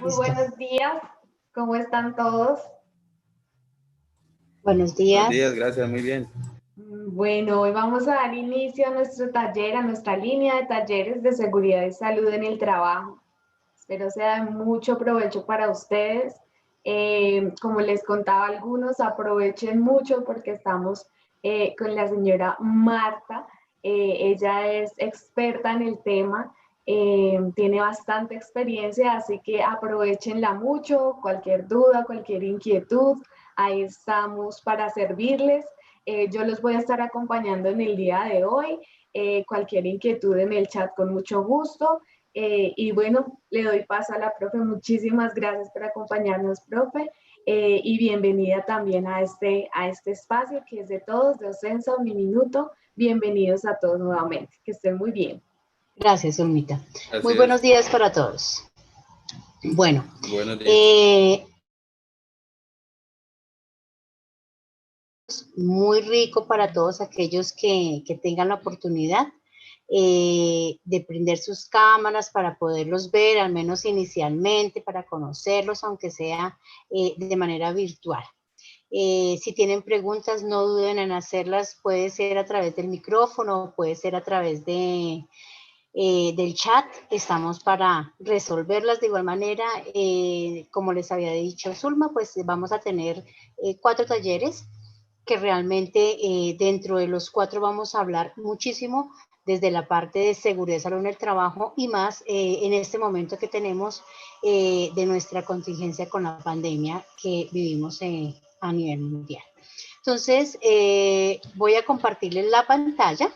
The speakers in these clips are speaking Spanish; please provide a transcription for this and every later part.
Muy Listo. buenos días, ¿cómo están todos? Buenos días. Buenos días, gracias, muy bien. Bueno, hoy vamos a dar inicio a nuestro taller, a nuestra línea de talleres de seguridad y salud en el trabajo. Espero sea de mucho provecho para ustedes. Como les contaba a algunos, aprovechen mucho porque estamos con la señora Marta. Ella es experta en el tema, tiene bastante experiencia, así que aprovechenla mucho. Cualquier duda, cualquier inquietud, ahí estamos para servirles. Yo los voy a estar acompañando en el día de hoy. Cualquier inquietud en el chat con mucho gusto. Y bueno, le doy paso a la profe. Muchísimas gracias por acompañarnos, profe. Y bienvenida también a este espacio que es de todos, de Ocensa Uniminuto. Bienvenidos a todos nuevamente. Que estén muy bien. Gracias, Zulmita. Así Muy buenos días para todos. Bueno, buenos días. Muy rico para todos aquellos que tengan la oportunidad de prender sus cámaras para poderlos ver, al menos inicialmente, para conocerlos, aunque sea de manera virtual. Si tienen preguntas, no duden en hacerlas, puede ser a través del micrófono, puede ser a través del chat. Estamos para resolverlas de igual manera. Como les había dicho Zulma, pues vamos a tener 4 talleres que realmente dentro de los 4 vamos a hablar muchísimo desde la parte de seguridad y salud en el trabajo y más en este momento que tenemos de nuestra contingencia con la pandemia que vivimos a nivel mundial. Entonces, voy a compartirles la pantalla,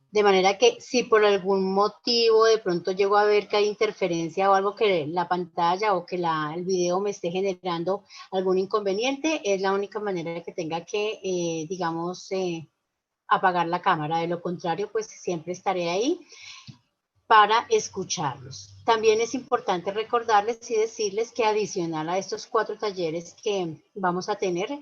de manera que si por algún motivo de pronto llego a ver que hay interferencia o algo que la pantalla o que el video me esté generando algún inconveniente, es la única manera que tenga que, digamos, apagar la cámara. De lo contrario, pues siempre estaré ahí para escucharlos. También es importante recordarles y decirles que adicional a estos 4 talleres que vamos a tener,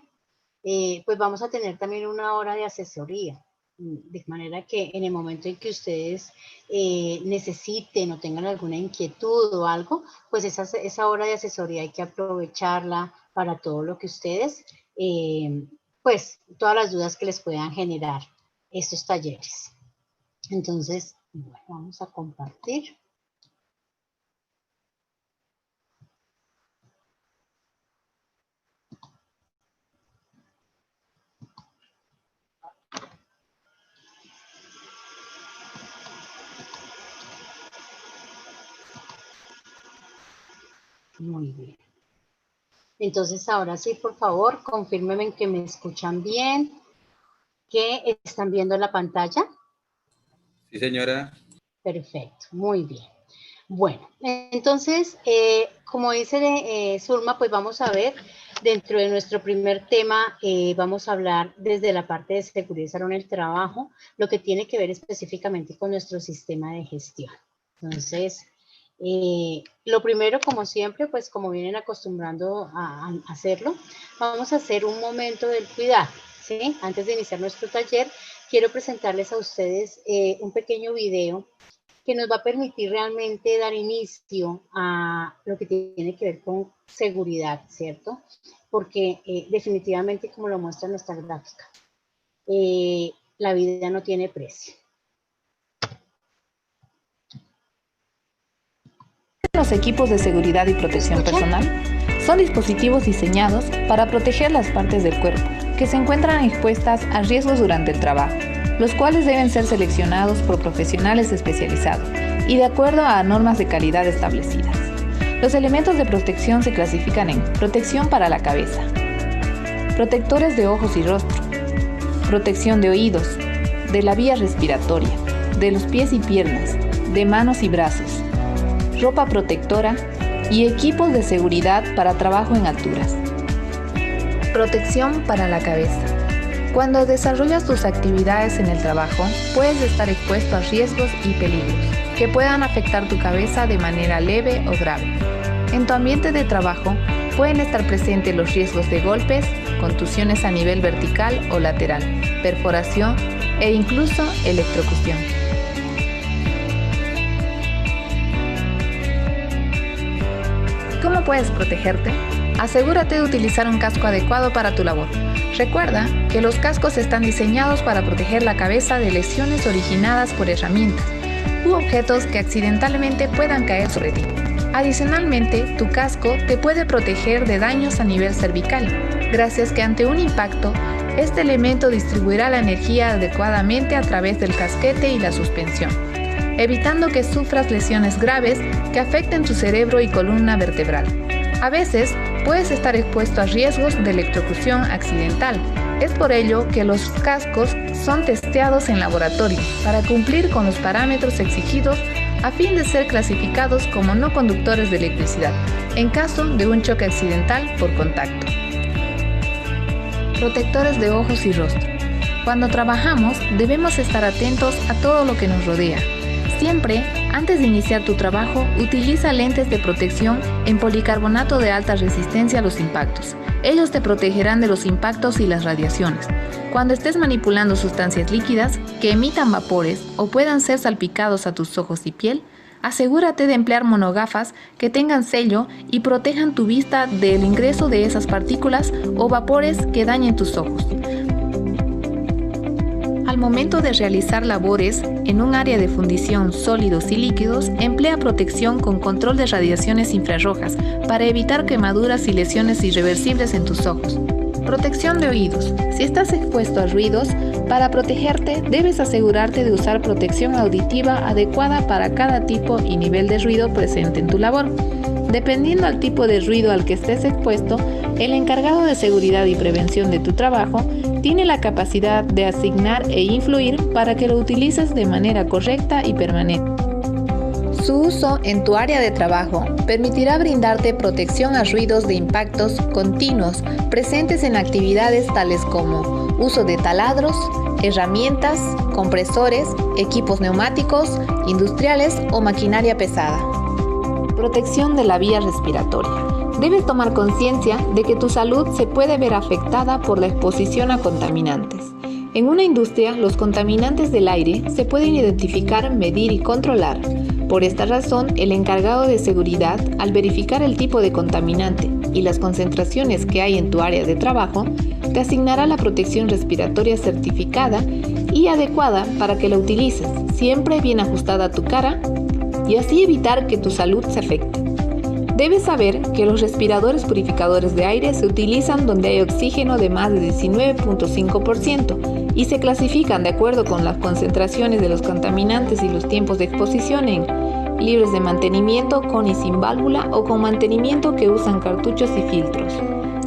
pues vamos a tener también una hora de asesoría. De manera que en el momento en que ustedes necesiten o tengan alguna inquietud o algo, pues esa hora de asesoría hay que aprovecharla para todo lo que ustedes, pues todas las dudas que les puedan generar estos talleres. Entonces, bueno, vamos a compartir. Muy bien. Entonces, ahora sí, por favor, confírmenme que me escuchan bien, que están viendo la pantalla. Sí, señora. Perfecto, muy bien. Bueno, entonces, como dice Zulma, pues vamos a ver, dentro de nuestro primer tema, vamos a hablar desde la parte de seguridad y salud en el trabajo, lo que tiene que ver específicamente con nuestro sistema de gestión. Entonces, lo primero, como siempre, pues como vienen acostumbrando a hacerlo, vamos a hacer un momento del cuidado, ¿sí? Antes de iniciar nuestro taller, quiero presentarles a ustedes un pequeño video que nos va a permitir realmente dar inicio a lo que tiene que ver con seguridad, ¿cierto? Porque definitivamente, como lo muestra nuestra gráfica, la vida no tiene precio. Los equipos de seguridad y protección personal son dispositivos diseñados para proteger las partes del cuerpo que se encuentran expuestas a riesgos durante el trabajo, los cuales deben ser seleccionados por profesionales especializados y de acuerdo a normas de calidad establecidas. Los elementos de protección se clasifican en protección para la cabeza, protectores de ojos y rostro, protección de oídos, de la vía respiratoria, de los pies y piernas, de manos y brazos, ropa protectora y equipos de seguridad para trabajo en alturas. Protección para la cabeza. Cuando desarrollas tus actividades en el trabajo, puedes estar expuesto a riesgos y peligros que puedan afectar tu cabeza de manera leve o grave. En tu ambiente de trabajo pueden estar presentes los riesgos de golpes, contusiones a nivel vertical o lateral, perforación e incluso electrocución. cómo puedes protegerte? Asegúrate de utilizar un casco adecuado para tu labor. Recuerda que los cascos están diseñados para proteger la cabeza de lesiones originadas por herramientas u objetos que accidentalmente puedan caer sobre ti. Adicionalmente, tu casco te puede proteger de daños a nivel cervical, gracias que ante un impacto, este elemento distribuirá la energía adecuadamente a través del casquete y la suspensión, evitando que sufras lesiones graves que afecten tu cerebro y columna vertebral. A veces, puedes estar expuesto a riesgos de electrocución accidental. Es por ello que los cascos son testeados en laboratorio para cumplir con los parámetros exigidos a fin de ser clasificados como no conductores de electricidad en caso de un choque accidental por contacto. Protectores de ojos y rostro. Cuando trabajamos, debemos estar atentos a todo lo que nos rodea. Siempre, antes de iniciar tu trabajo, utiliza lentes de protección en policarbonato de alta resistencia a los impactos. Ellos te protegerán de los impactos y las radiaciones. Cuando estés manipulando sustancias líquidas que emitan vapores o puedan ser salpicados a tus ojos y piel, asegúrate de emplear monogafas que tengan sello y protejan tu vista del ingreso de esas partículas o vapores que dañen tus ojos. Al momento de realizar labores en un área de fundición sólidos y líquidos, emplea protección con control de radiaciones infrarrojas para evitar quemaduras y lesiones irreversibles en tus ojos. Protección de oídos. Si estás expuesto a ruidos, para protegerte debes asegurarte de usar protección auditiva adecuada para cada tipo y nivel de ruido presente en tu labor. Dependiendo al tipo de ruido al que estés expuesto, el encargado de seguridad y prevención de tu trabajo tiene la capacidad de asignar e influir para que lo utilices de manera correcta y permanente. Su uso en tu área de trabajo permitirá brindarte protección a ruidos de impactos continuos presentes en actividades tales como uso de taladros, herramientas, compresores, equipos neumáticos, industriales o maquinaria pesada. Protección de la vía respiratoria. Debes tomar conciencia de que tu salud se puede ver afectada por la exposición a contaminantes. En una industria, los contaminantes del aire se pueden identificar, medir y controlar. Por esta razón, el encargado de seguridad, al verificar el tipo de contaminante y las concentraciones que hay en tu área de trabajo, te asignará la protección respiratoria certificada y adecuada para que la utilices, siempre bien ajustada a tu cara, y así evitar que tu salud se afecte. Debes saber que los respiradores purificadores de aire se utilizan donde hay oxígeno de más de 19.5% y se clasifican de acuerdo con las concentraciones de los contaminantes y los tiempos de exposición en libres de mantenimiento, con y sin válvula o con mantenimiento que usan cartuchos y filtros,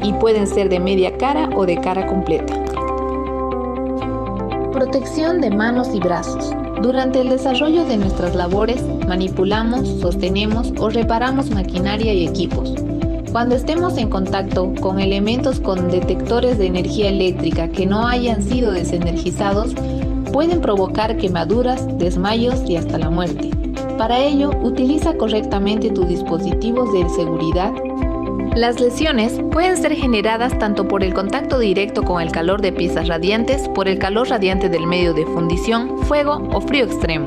y pueden ser de media cara o de cara completa. Protección de manos y brazos. Durante el desarrollo de nuestras labores, manipulamos, sostenemos o reparamos maquinaria y equipos. Cuando estemos en contacto con elementos con detectores de energía eléctrica que no hayan sido desenergizados, pueden provocar quemaduras, desmayos y hasta la muerte. Para ello, utiliza correctamente tus dispositivos de seguridad. Las lesiones pueden ser generadas tanto por el contacto directo con el calor de piezas radiantes, por el calor radiante del medio de fundición, fuego o frío extremo.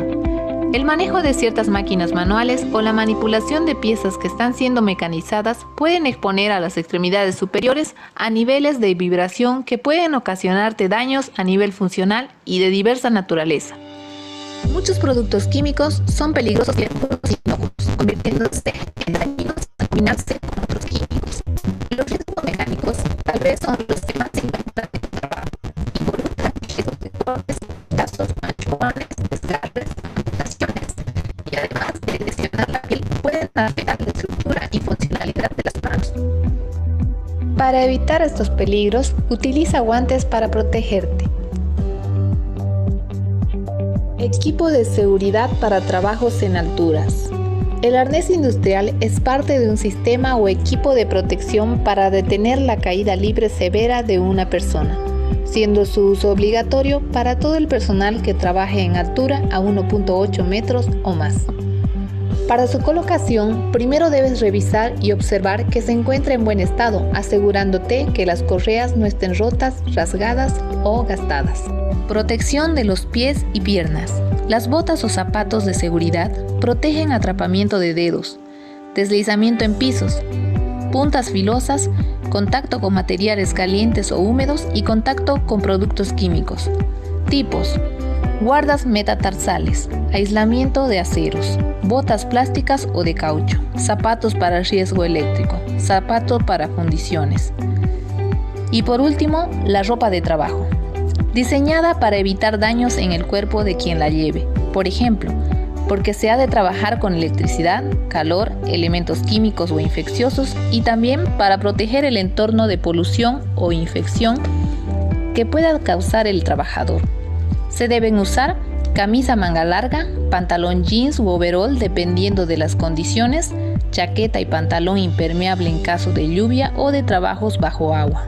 El manejo de ciertas máquinas manuales o la manipulación de piezas que están siendo mecanizadas pueden exponer a las extremidades superiores a niveles de vibración que pueden ocasionarte daños a nivel funcional y de diversa naturaleza. Muchos productos químicos son peligrosos y inocuos, convirtiéndose en dañinos al combinarse con otros químicos. Los riesgos mecánicos tal vez son los que más se encuentran en el trabajo. Involucran riesgos de cortes, casos, manchones, desgarres, amputaciones y además de lesionar la piel pueden alterar la estructura y funcionalidad de las manos. Para evitar estos peligros, utiliza guantes para protegerte. Equipo de seguridad para trabajos en alturas. El arnés industrial es parte de un sistema o equipo de protección para detener la caída libre severa de una persona, siendo su uso obligatorio para todo el personal que trabaje en altura a 1.8 metros o más. Para su colocación, primero debes revisar y observar que se encuentre en buen estado, asegurándote que las correas no estén rotas, rasgadas o gastadas. Protección de los pies y piernas. Las botas o zapatos de seguridad protegen atrapamiento de dedos, deslizamiento en pisos, puntas filosas, contacto con materiales calientes o húmedos y contacto con productos químicos. Tipos: guardas metatarsales, aislamiento de aceros, botas plásticas o de caucho, zapatos para riesgo eléctrico, zapatos para fundiciones. Y por último, la ropa de trabajo, diseñada para evitar daños en el cuerpo de quien la lleve. Por ejemplo, porque se ha de trabajar con electricidad, calor, elementos químicos o infecciosos y también para proteger el entorno de polución o infección que pueda causar el trabajador. Se deben usar camisa manga larga, pantalón jeans u overol dependiendo de las condiciones, chaqueta y pantalón impermeable en caso de lluvia o de trabajos bajo agua.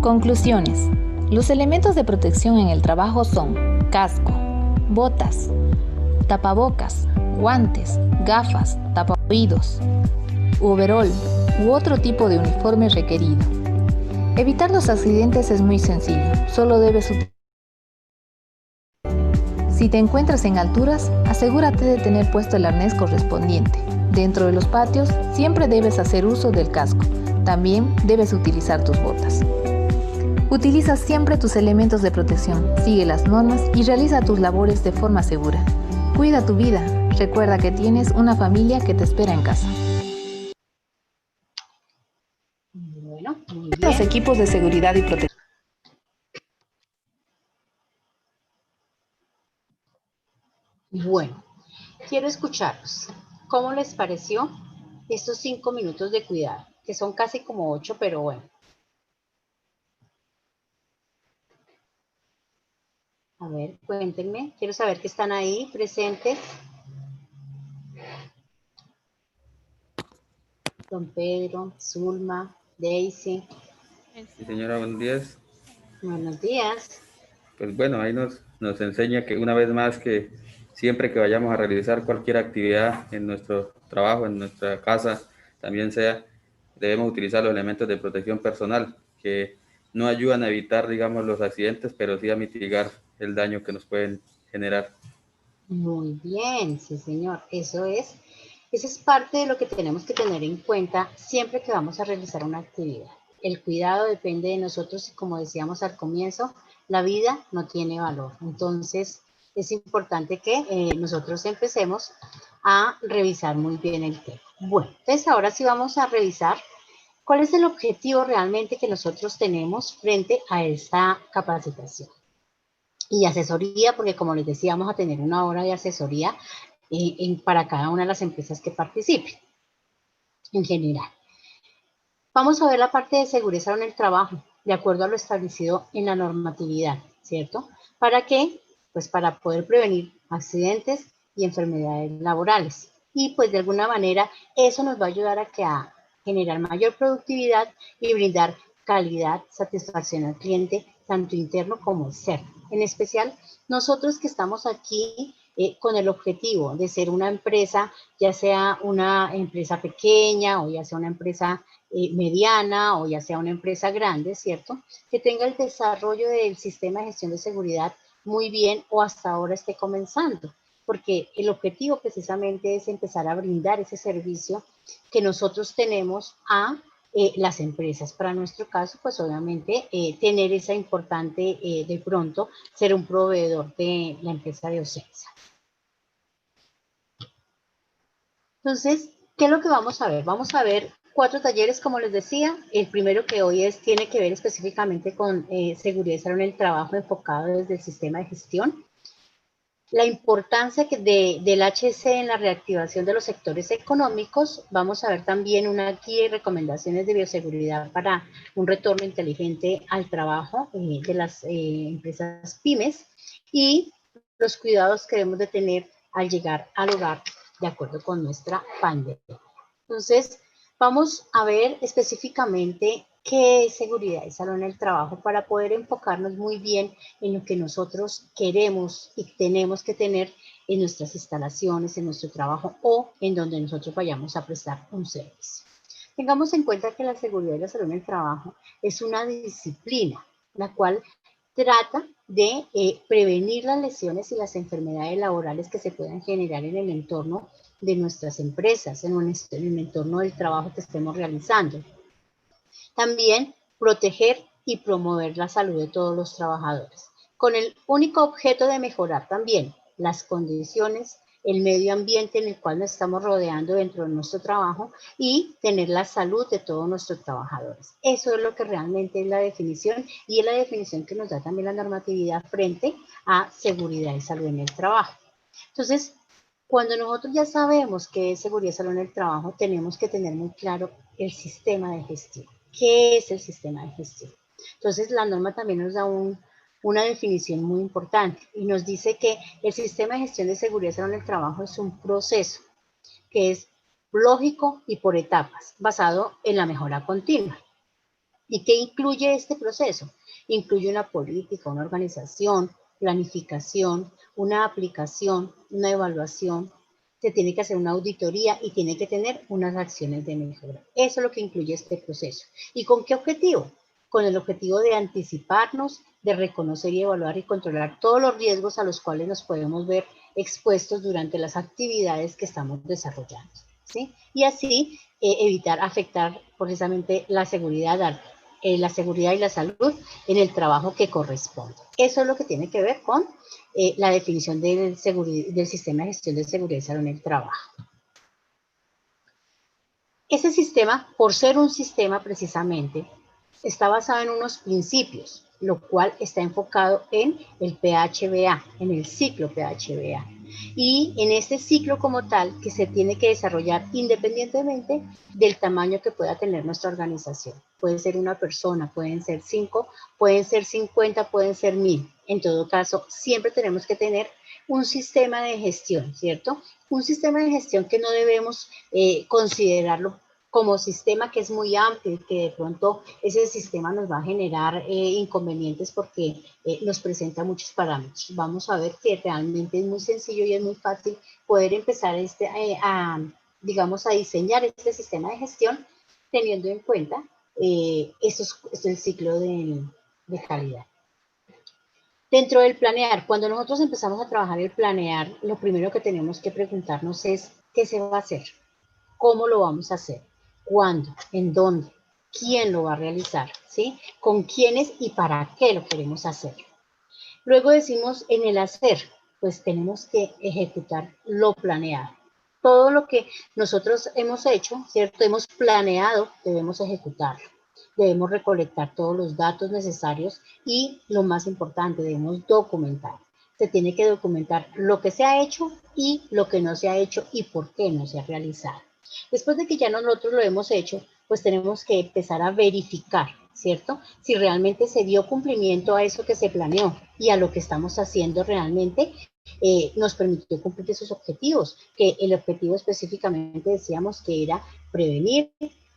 Conclusiones. Los elementos de protección en el trabajo son casco, botas, tapabocas, guantes, gafas, tapaoídos, overol u otro tipo de uniforme requerido. Evitar los accidentes es muy sencillo, solo debes utilizar. Si te encuentras en alturas, asegúrate de tener puesto el arnés correspondiente. Dentro de los patios, siempre debes hacer uso del casco. También debes utilizar tus botas. Utiliza siempre tus elementos de protección, sigue las normas y realiza tus labores de forma segura. Cuida tu vida. Recuerda que tienes una familia que te espera en casa. Bueno, muy bien. Los equipos de seguridad y protección. Bueno, quiero escucharlos. ¿Cómo les pareció estos 5 minutos de cuidado? Que son casi como 8, pero bueno. A ver, cuéntenme. Quiero saber que están ahí presentes. Don Pedro, Zulma, Daisy. Sí, señora, buenos días. Buenos días. Pues bueno, ahí nos enseña que una vez más que siempre que vayamos a realizar cualquier actividad en nuestro trabajo, en nuestra casa, también sea, debemos utilizar los elementos de protección personal que no ayudan a evitar, digamos, los accidentes, pero sí a mitigar el daño que nos pueden generar. Muy bien, sí señor, eso es parte de lo que tenemos que tener en cuenta siempre que vamos a realizar una actividad. El cuidado depende de nosotros y como decíamos al comienzo, la vida no tiene valor. Entonces es importante que nosotros empecemos a revisar muy bien el tema. Bueno, entonces ahora sí vamos a revisar cuál es el objetivo realmente que nosotros tenemos frente a esta capacitación. Y asesoría, porque como les decía, vamos a tener una hora de asesoría para cada una de las empresas que participen, en general. Vamos a ver la parte de seguridad en el trabajo, de acuerdo a lo establecido en la normatividad, ¿cierto? ¿Para qué? Pues para poder prevenir accidentes y enfermedades laborales. Y pues de alguna manera eso nos va a ayudar a generar mayor productividad y brindar calidad, satisfacción al cliente, tanto interno como externo. En especial, nosotros que estamos aquí con el objetivo de ser una empresa, ya sea una empresa pequeña o ya sea una empresa mediana o ya sea una empresa grande, ¿cierto? Que tenga el desarrollo del sistema de gestión de seguridad muy bien o hasta ahora esté comenzando. Porque el objetivo precisamente es empezar a brindar ese servicio que nosotros tenemos a las empresas. Para nuestro caso, pues obviamente tener esa importante, de pronto, ser un proveedor de la empresa de Ocensa. Entonces, ¿qué es lo que vamos a ver? Vamos a ver 4 talleres, como les decía. El primero que hoy tiene que ver específicamente con seguridad y salud en el trabajo enfocado desde el sistema de gestión. La importancia del HC en la reactivación de los sectores económicos. Vamos a ver también una guía y recomendaciones de bioseguridad para un retorno inteligente al trabajo de las empresas pymes y los cuidados que debemos de tener al llegar al hogar de acuerdo con nuestra pandemia. Entonces, vamos a ver específicamente qué es seguridad y salud en el trabajo para poder enfocarnos muy bien en lo que nosotros queremos y tenemos que tener en nuestras instalaciones, en nuestro trabajo o en donde nosotros vayamos a prestar un servicio. Tengamos en cuenta que la seguridad y la salud en el trabajo es una disciplina, la cual trata de prevenir las lesiones y las enfermedades laborales que se puedan generar en el entorno de nuestras empresas, en el entorno del trabajo que estemos realizando. También proteger y promover la salud de todos los trabajadores, con el único objeto de mejorar también las condiciones, el medio ambiente en el cual nos estamos rodeando dentro de nuestro trabajo y tener la salud de todos nuestros trabajadores. Eso es lo que realmente es la definición y es la definición que nos da también la normatividad frente a seguridad y salud en el trabajo. Entonces, cuando nosotros ya sabemos qué es seguridad y salud en el trabajo, tenemos que tener muy claro el sistema de gestión. ¿Qué es el sistema de gestión? Entonces, la norma también nos da una definición muy importante y nos dice que el sistema de gestión de seguridad y salud en el trabajo es un proceso que es lógico y por etapas, basado en la mejora continua. ¿Y qué incluye este proceso? Incluye una política, una organización, planificación, una aplicación, una evaluación, se tiene que hacer una auditoría y tiene que tener unas acciones de mejora. Eso es lo que incluye este proceso. ¿Y con qué objetivo? Con el objetivo de anticiparnos, de reconocer y evaluar y controlar todos los riesgos a los cuales nos podemos ver expuestos durante las actividades que estamos desarrollando, ¿sí? Y así evitar afectar precisamente la seguridad y la salud en el trabajo que corresponde. Eso es lo que tiene que ver con la definición del sistema de gestión de seguridad y salud en el trabajo. Ese sistema, por ser un sistema precisamente, está basado en unos principios, lo cual está enfocado en el PHBA, en el ciclo PHBA. Y en este ciclo como tal, que se tiene que desarrollar independientemente del tamaño que pueda tener nuestra organización. Puede ser una persona, pueden ser 5, pueden ser 50, pueden ser 1000. En todo caso, siempre tenemos que tener un sistema de gestión, ¿cierto? Un sistema de gestión que no debemos considerarlo como sistema que es muy amplio, que de pronto ese sistema nos va a generar inconvenientes porque nos presenta muchos parámetros. Vamos a ver que realmente es muy sencillo y es muy fácil poder empezar digamos, a diseñar este sistema de gestión teniendo en cuenta esto es el ciclo de calidad. Dentro del planear, cuando nosotros empezamos a trabajar el planear, lo primero que tenemos que preguntarnos es ¿qué se va a hacer? ¿Cómo lo vamos a hacer? ¿Cuándo? ¿En dónde? ¿Quién lo va a realizar? ¿Sí? ¿Con quiénes y para qué lo queremos hacer? Luego decimos en el hacer, pues tenemos que ejecutar lo planeado. Todo lo que nosotros hemos hecho, ¿cierto? Hemos planeado, debemos ejecutarlo. Debemos recolectar todos los datos necesarios y, lo más importante, debemos documentar. Se tiene que documentar lo que se ha hecho y lo que no se ha hecho y por qué no se ha realizado. Después de que ya nosotros lo hemos hecho, pues tenemos que empezar a verificar, ¿cierto? Si realmente se dio cumplimiento a eso que se planeó y a lo que estamos haciendo realmente nos permitió cumplir esos objetivos, que el objetivo específicamente decíamos que era prevenir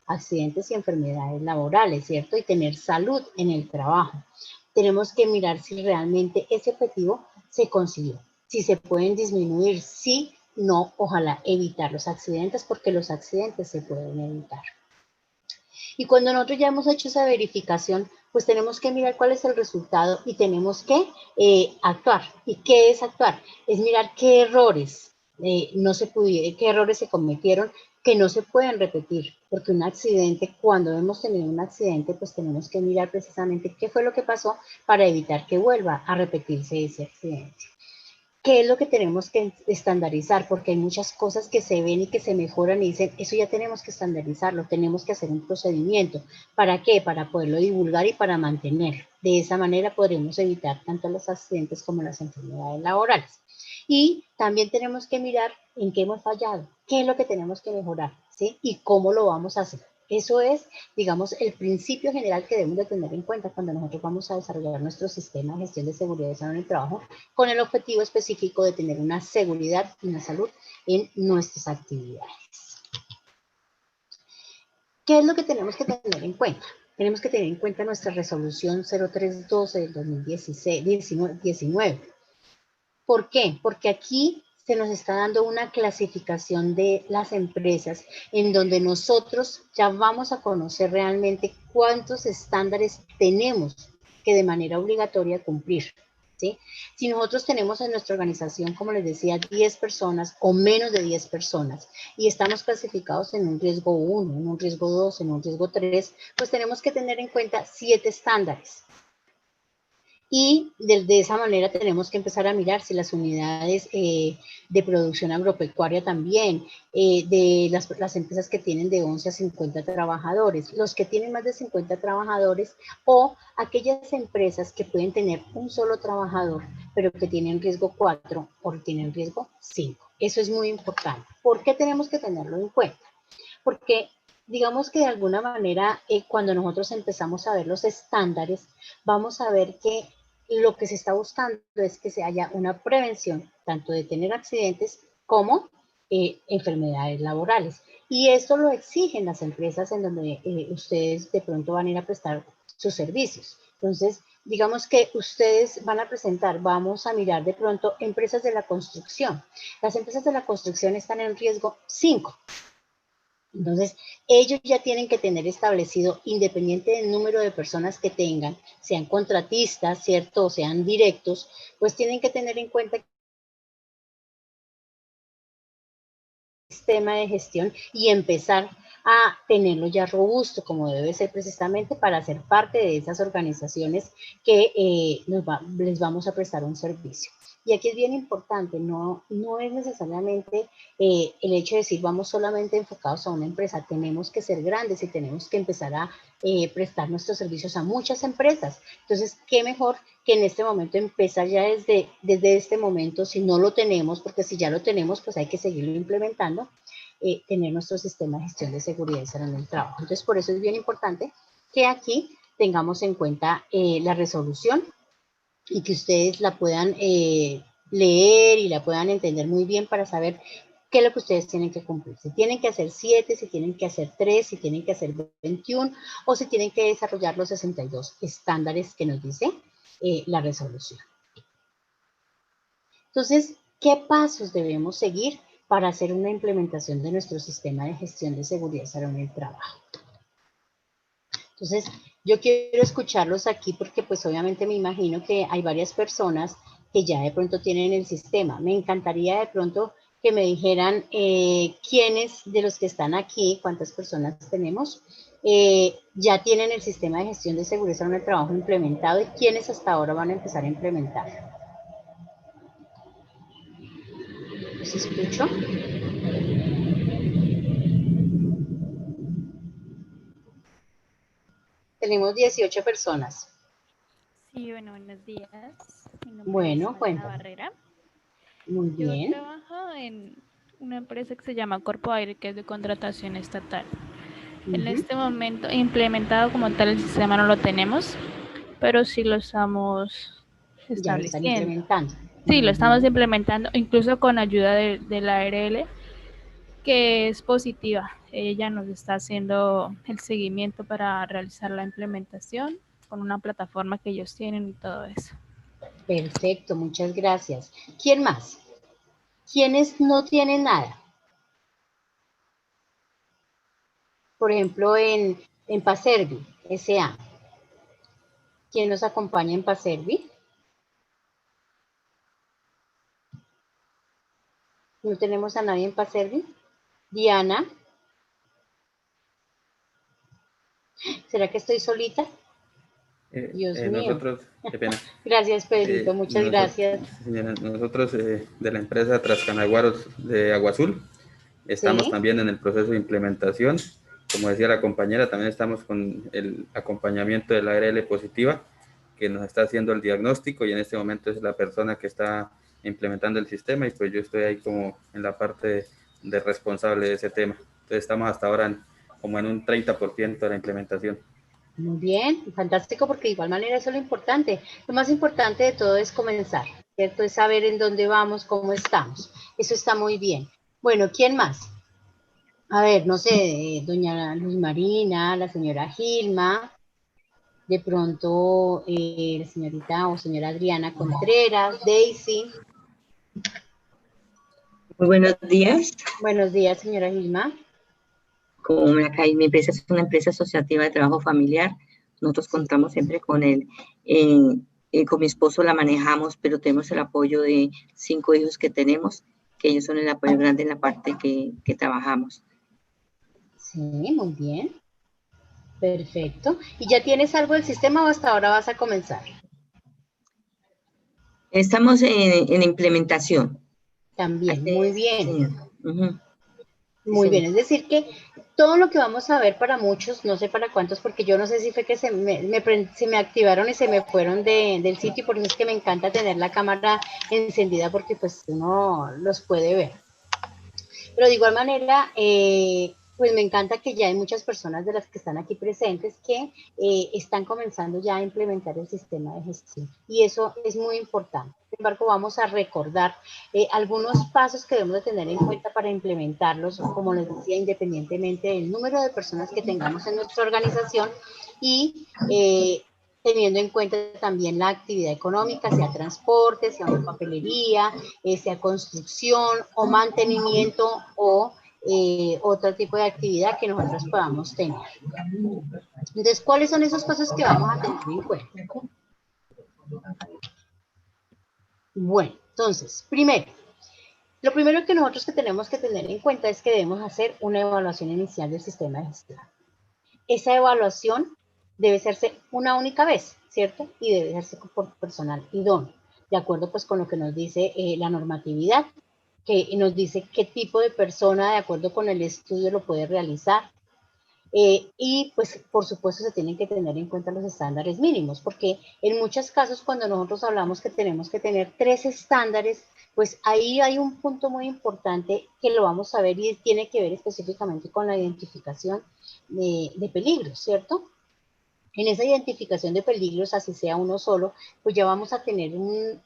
accidentes y enfermedades laborales, ¿cierto? Y tener salud en el trabajo. Tenemos que mirar si realmente ese objetivo se consiguió, si se pueden disminuir, si no, ojalá evitar los accidentes, porque los accidentes se pueden evitar. Y cuando nosotros ya hemos hecho esa verificación, pues tenemos que mirar cuál es el resultado y tenemos que actuar. ¿Y qué es actuar? Es mirar qué errores qué errores se cometieron que no se pueden repetir, porque un accidente, cuando hemos tenido un accidente, pues tenemos que mirar precisamente qué fue lo que pasó para evitar que vuelva a repetirse ese accidente. ¿Qué es lo que tenemos que estandarizar? Porque hay muchas cosas que se ven y que se mejoran y dicen, eso ya tenemos que estandarizarlo, tenemos que hacer un procedimiento. ¿Para qué? Para poderlo divulgar y para mantenerlo. De esa manera podremos evitar tanto los accidentes como las enfermedades laborales. Y también tenemos que mirar en qué hemos fallado, qué es lo que tenemos que mejorar, ¿sí? Y cómo lo vamos a hacer. Eso es, digamos, el principio general que debemos de tener en cuenta cuando nosotros vamos a desarrollar nuestro sistema de gestión de seguridad y salud en el trabajo con el objetivo específico de tener una seguridad y una salud en nuestras actividades. ¿Qué es lo que tenemos que tener en cuenta? Tenemos que tener en cuenta nuestra resolución 0312 del 2019. ¿Por qué? Porque aquí se nos está dando una clasificación de las empresas en donde nosotros ya vamos a conocer realmente cuántos estándares tenemos que de manera obligatoria cumplir, ¿sí? Si nosotros tenemos en nuestra organización, como les decía, 10 personas o menos de 10 personas y estamos clasificados en un riesgo 1, en un riesgo 2, en un riesgo 3, pues tenemos que tener en cuenta 7 estándares. Y de esa manera tenemos que empezar a mirar si las unidades de producción agropecuaria también, de las empresas que tienen de 11 a 50 trabajadores, los que tienen más de 50 trabajadores o aquellas empresas que pueden tener un solo trabajador, pero que tienen riesgo 4 o tienen riesgo 5. Eso es muy importante. ¿Por qué tenemos que tenerlo en cuenta? Porque digamos que de alguna manera, cuando nosotros empezamos a ver los estándares, vamos a ver que lo que se está buscando es que se haya una prevención, tanto de tener accidentes como enfermedades laborales. Y esto lo exigen las empresas en donde ustedes de pronto van a ir a prestar sus servicios. Entonces, digamos que ustedes van a presentar, vamos a mirar de pronto empresas de la construcción. Las empresas de la construcción están en riesgo 5. Entonces, ellos ya tienen que tener establecido, independiente del número de personas que tengan, sean contratistas, ¿cierto? O sean directos, pues tienen que tener en cuenta el sistema de gestión y empezar a tenerlo ya robusto, como debe ser precisamente para ser parte de esas organizaciones que les vamos a prestar un servicio. Y aquí es bien importante, no es necesariamente el hecho de decir vamos solamente enfocados a una empresa, tenemos que ser grandes y tenemos que empezar a prestar nuestros servicios a muchas empresas. Entonces, qué mejor que en este momento empezar ya desde este momento, si no lo tenemos, porque si ya lo tenemos, pues hay que seguirlo implementando, tener nuestro sistema de gestión de seguridad y salud en el trabajo. Entonces, por eso es bien importante que aquí tengamos en cuenta la resolución y que ustedes la puedan leer y la puedan entender muy bien para saber qué es lo que ustedes tienen que cumplir. Si tienen que hacer 7, si tienen que hacer 3, si tienen que hacer 21 o si tienen que desarrollar los 62 estándares que nos dice la resolución. Entonces, ¿qué pasos debemos seguir para hacer una implementación de nuestro sistema de gestión de seguridad y salud en el trabajo? Entonces, yo quiero escucharlos aquí porque pues obviamente me imagino que hay varias personas que ya de pronto tienen el sistema. Me encantaría de pronto que me dijeran quiénes de los que están aquí, cuántas personas tenemos, ya tienen el sistema de gestión de seguridad y salud en el trabajo implementado y quiénes hasta ahora van a empezar a implementarlo. ¿Los escucho? Tenemos 18 personas. Sí, bueno, buenos días. Mi nombre Bueno, es cuéntame. Barrera. Muy bien. Yo trabajo en una empresa que se llama Corpo Aire, que es de contratación estatal. En este momento, implementado como tal el sistema no lo tenemos, pero sí lo estamos estableciendo. Ya lo están implementando. Sí, lo estamos implementando, incluso con ayuda de la ARL, que es positiva. Ella nos está haciendo el seguimiento para realizar la implementación con una plataforma que ellos tienen y todo eso. Perfecto, muchas gracias. ¿Quién más? ¿Quiénes no tienen nada? Por ejemplo, en Paservi, S.A. ¿Quién nos acompaña en Paservi? ¿No tenemos a nadie en Paservi? Diana. ¿Será que estoy solita? Dios mío. Nosotros, qué pena. Gracias, Pedrito, muchas gracias. Señora, nosotros de la empresa Trascanaguaros de Agua Azul estamos también en el proceso de implementación. Como decía la compañera, también estamos con el acompañamiento de la ARL positiva, que nos está haciendo el diagnóstico y en este momento es la persona que está implementando el sistema y pues yo estoy ahí como en la parte de responsable de ese tema. Entonces estamos hasta ahora como en un 30% de la implementación. Muy bien, fantástico, porque de igual manera eso es lo importante. Lo más importante de todo es comenzar, ¿cierto? Es saber en dónde vamos, cómo estamos. Eso está muy bien. Bueno, ¿quién más? A ver, no sé, doña Luz Marina, la señora Gilma, de pronto la señorita o señora Adriana Contreras, Daisy. Muy buenos días. Buenos días, señora Gilma. Como acá mi empresa es una empresa asociativa de trabajo familiar, nosotros contamos siempre con el con mi esposo la manejamos, pero tenemos el apoyo de 5 hijos que tenemos, que ellos son el apoyo grande en la parte que trabajamos. Sí, muy bien. Perfecto. ¿Y ya tienes algo del sistema o hasta ahora vas a comenzar? Estamos en implementación. También, muy bien. Sí. Muy Sí. bien, es decir que todo lo que vamos a ver para muchos, no sé para cuántos, porque yo no sé si fue que se me activaron y se me fueron del sitio, y por eso es que me encanta tener la cámara encendida porque pues uno los puede ver. Pero de igual manera, pues me encanta que ya hay muchas personas de las que están aquí presentes que están comenzando ya a implementar el sistema de gestión. Y eso es muy importante. Sin embargo, vamos a recordar algunos pasos que debemos de tener en cuenta para implementarlos, como les decía, independientemente del número de personas que tengamos en nuestra organización y teniendo en cuenta también la actividad económica, sea transporte, sea papelería, sea construcción o mantenimiento o otro tipo de actividad que nosotros podamos tener. Entonces, ¿cuáles son esos pasos que vamos a tener en cuenta? Bueno, entonces, lo primero que nosotros tenemos que tener en cuenta es que debemos hacer una evaluación inicial del sistema de gestión. Esa evaluación debe hacerse una única vez, ¿cierto? Y debe hacerse por personal idóneo, de acuerdo pues con lo que nos dice la normatividad, que nos dice qué tipo de persona, de acuerdo con el estudio, lo puede realizar. Y pues por supuesto se tienen que tener en cuenta los estándares mínimos, porque en muchos casos cuando nosotros hablamos que tenemos que tener 3 estándares, pues ahí hay un punto muy importante que lo vamos a ver y tiene que ver específicamente con la identificación de peligros, ¿cierto? En esa identificación de peligros, así sea uno solo, pues ya vamos a tener,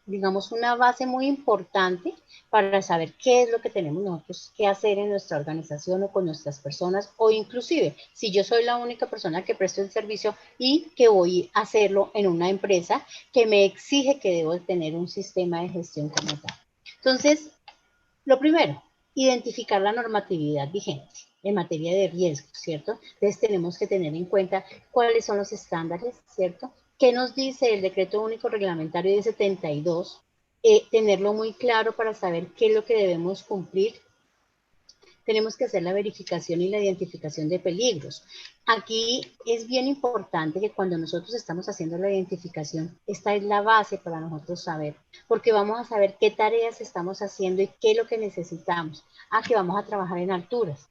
digamos, una base muy importante para saber qué es lo que tenemos nosotros que hacer en nuestra organización o con nuestras personas, o inclusive, si yo soy la única persona que presto el servicio y que voy a hacerlo en una empresa que me exige que debo tener un sistema de gestión como tal. Entonces, lo primero, identificar la normatividad vigente en materia de riesgo, ¿cierto? Entonces tenemos que tener en cuenta cuáles son los estándares, ¿cierto? ¿Qué nos dice el Decreto Único Reglamentario de 72? Tenerlo muy claro para saber qué es lo que debemos cumplir. Tenemos que hacer la verificación y la identificación de peligros. Aquí es bien importante que cuando nosotros estamos haciendo la identificación, esta es la base para nosotros saber, porque vamos a saber qué tareas estamos haciendo y qué es lo que necesitamos. Que vamos a trabajar en alturas,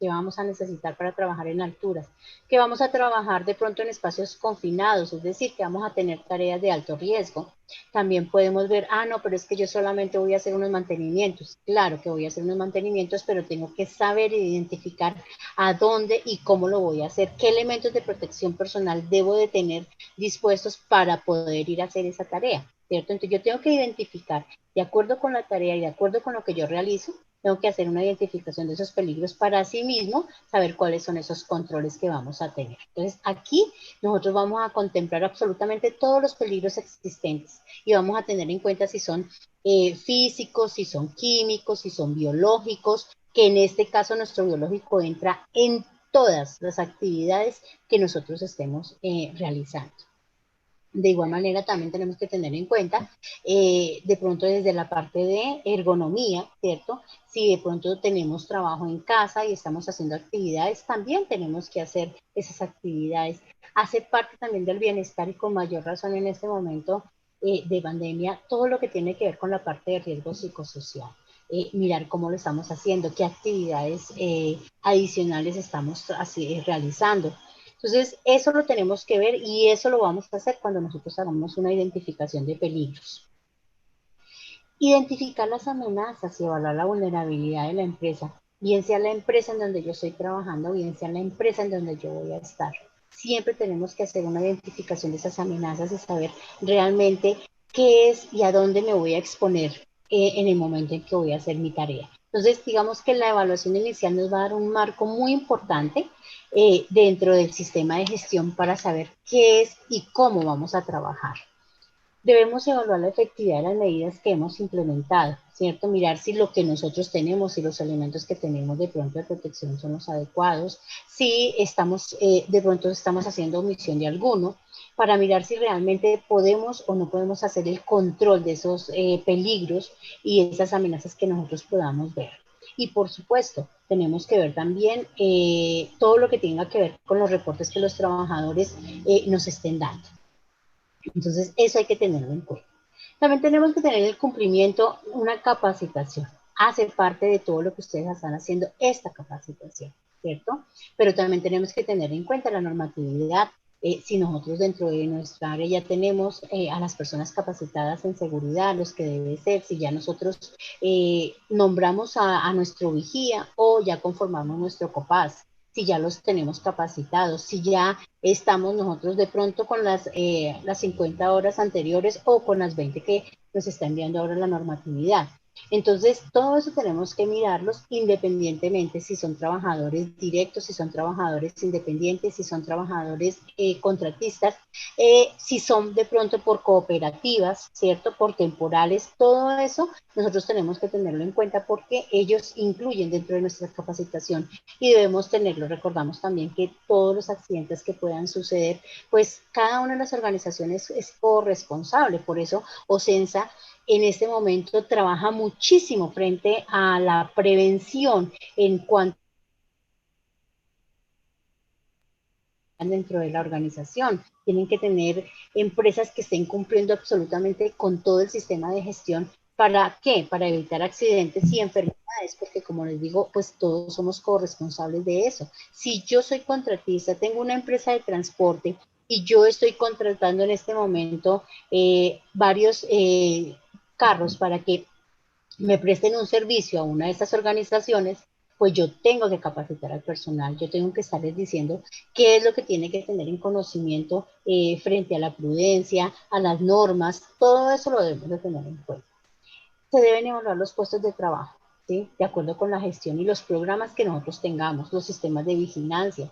que vamos a necesitar para trabajar en alturas, que vamos a trabajar de pronto en espacios confinados, es decir, que vamos a tener tareas de alto riesgo. También podemos ver, no, pero es que yo solamente voy a hacer unos mantenimientos. Claro que voy a hacer unos mantenimientos, pero tengo que saber identificar a dónde y cómo lo voy a hacer, qué elementos de protección personal debo de tener dispuestos para poder ir a hacer esa tarea, ¿cierto? Entonces yo tengo que identificar, de acuerdo con la tarea y de acuerdo con lo que yo realizo, tengo que hacer una identificación de esos peligros para sí mismo, saber cuáles son esos controles que vamos a tener. Entonces, aquí nosotros vamos a contemplar absolutamente todos los peligros existentes y vamos a tener en cuenta si son físicos, si son químicos, si son biológicos, que en este caso nuestro biológico entra en todas las actividades que nosotros estemos realizando. De igual manera, también tenemos que tener en cuenta, de pronto desde la parte de ergonomía, ¿cierto? Si de pronto tenemos trabajo en casa y estamos haciendo actividades, también tenemos que hacer esas actividades. Hace parte también del bienestar y con mayor razón en este momento de pandemia, todo lo que tiene que ver con la parte de riesgo psicosocial. Mirar cómo lo estamos haciendo, qué actividades adicionales estamos realizando. Entonces, eso lo tenemos que ver y eso lo vamos a hacer cuando nosotros hagamos una identificación de peligros. Identificar las amenazas y evaluar la vulnerabilidad de la empresa, bien sea la empresa en donde yo estoy trabajando, bien sea la empresa en donde yo voy a estar. Siempre tenemos que hacer una identificación de esas amenazas y saber realmente qué es y a dónde me voy a exponer en el momento en que voy a hacer mi tarea. Entonces, digamos que la evaluación inicial nos va a dar un marco muy importante dentro del sistema de gestión para saber qué es y cómo vamos a trabajar. Debemos evaluar la efectividad de las medidas que hemos implementado, ¿cierto? Mirar si lo que nosotros tenemos y los elementos que tenemos de pronto de protección son los adecuados, si estamos, de pronto estamos haciendo omisión de alguno, para mirar si realmente podemos o no podemos hacer el control de esos peligros y esas amenazas que nosotros podamos ver. Y por supuesto, tenemos que ver también todo lo que tenga que ver con los reportes que los trabajadores nos estén dando. Entonces, eso hay que tenerlo en cuenta. También tenemos que tener el cumplimiento, una capacitación. Hace parte de todo lo que ustedes están haciendo, esta capacitación, ¿cierto? Pero también tenemos que tener en cuenta la normatividad. Si nosotros dentro de nuestra área ya tenemos a las personas capacitadas en seguridad, los que debe ser, si ya nosotros nombramos a nuestro vigía o ya conformamos nuestro COPAS, si ya los tenemos capacitados, si ya estamos nosotros de pronto con las 50 horas anteriores o con las 20 que nos está enviando ahora la normatividad. Entonces, todo eso tenemos que mirarlos independientemente si son trabajadores directos, si son trabajadores independientes, si son trabajadores contratistas, si son de pronto por cooperativas, ¿cierto? Por temporales, todo eso nosotros tenemos que tenerlo en cuenta porque ellos incluyen dentro de nuestra capacitación y debemos tenerlo. Recordamos también que todos los accidentes que puedan suceder, pues cada una de las organizaciones es corresponsable, por eso OCENSA en este momento trabaja muchísimo frente a la prevención en cuanto dentro de la organización. Tienen que tener empresas que estén cumpliendo absolutamente con todo el sistema de gestión. ¿Para qué? Para evitar accidentes y enfermedades, porque como les digo, pues todos somos corresponsables de eso. Si yo soy contratista, tengo una empresa de transporte y yo estoy contratando en este momento varios carros para que me presten un servicio a una de estas organizaciones, pues yo tengo que capacitar al personal, yo tengo que estarles diciendo qué es lo que tiene que tener en conocimiento frente a la prudencia, a las normas, todo eso lo debemos de tener en cuenta. Se deben evaluar los puestos de trabajo, ¿sí? De acuerdo con la gestión y los programas que nosotros tengamos, los sistemas de vigilancia.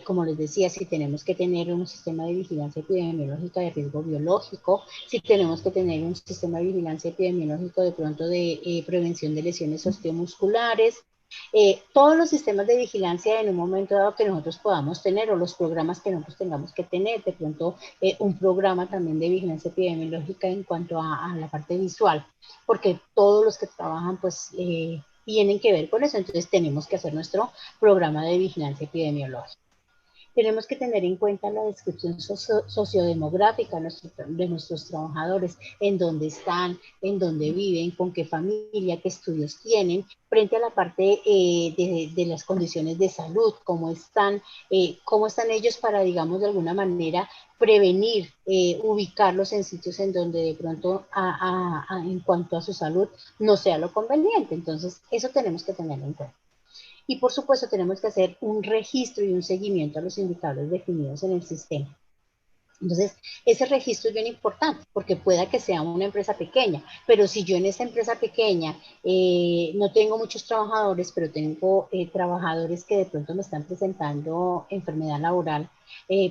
Como les decía, si tenemos que tener un sistema de vigilancia epidemiológica de riesgo biológico, si tenemos que tener un sistema de vigilancia epidemiológico de pronto de prevención de lesiones osteomusculares, todos los sistemas de vigilancia en un momento dado que nosotros podamos tener o los programas que nosotros tengamos que tener, de pronto un programa también de vigilancia epidemiológica en cuanto a la parte visual, porque todos los que trabajan pues tienen que ver con eso, entonces tenemos que hacer nuestro programa de vigilancia epidemiológica. Tenemos que tener en cuenta la descripción sociodemográfica de nuestros trabajadores, en dónde están, en dónde viven, con qué familia, qué estudios tienen, frente a la parte de las condiciones de salud, cómo están ellos para, digamos, de alguna manera prevenir, ubicarlos en sitios en donde de pronto en cuanto a su salud no sea lo conveniente. Entonces, eso tenemos que tenerlo en cuenta. Y por supuesto tenemos que hacer un registro y un seguimiento a los indicadores definidos en el sistema. Entonces, ese registro es bien importante porque pueda que sea una empresa pequeña, pero si yo en esa empresa pequeña no tengo muchos trabajadores, pero tengo trabajadores que de pronto me están presentando enfermedad laboral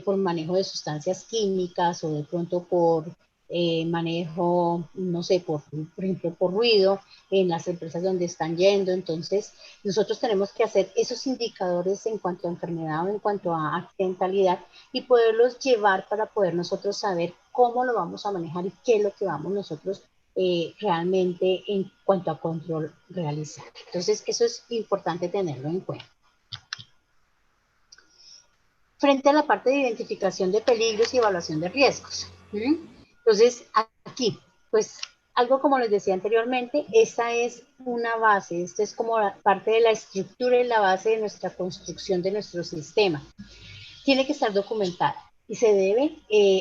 por manejo de sustancias químicas o de pronto por manejo, no sé, por ejemplo, por ruido en las empresas donde están yendo. Entonces, nosotros tenemos que hacer esos indicadores en cuanto a enfermedad o en cuanto a accidentalidad y poderlos llevar para poder nosotros saber cómo lo vamos a manejar y qué es lo que vamos nosotros realmente en cuanto a control realizar. Entonces, eso es importante tenerlo en cuenta. Frente a la parte de identificación de peligros y evaluación de riesgos. Entonces, aquí, pues, algo como les decía anteriormente, esta es una base, esta es como parte de la estructura y la base de nuestra construcción de nuestro sistema. Tiene que estar documentada y se debe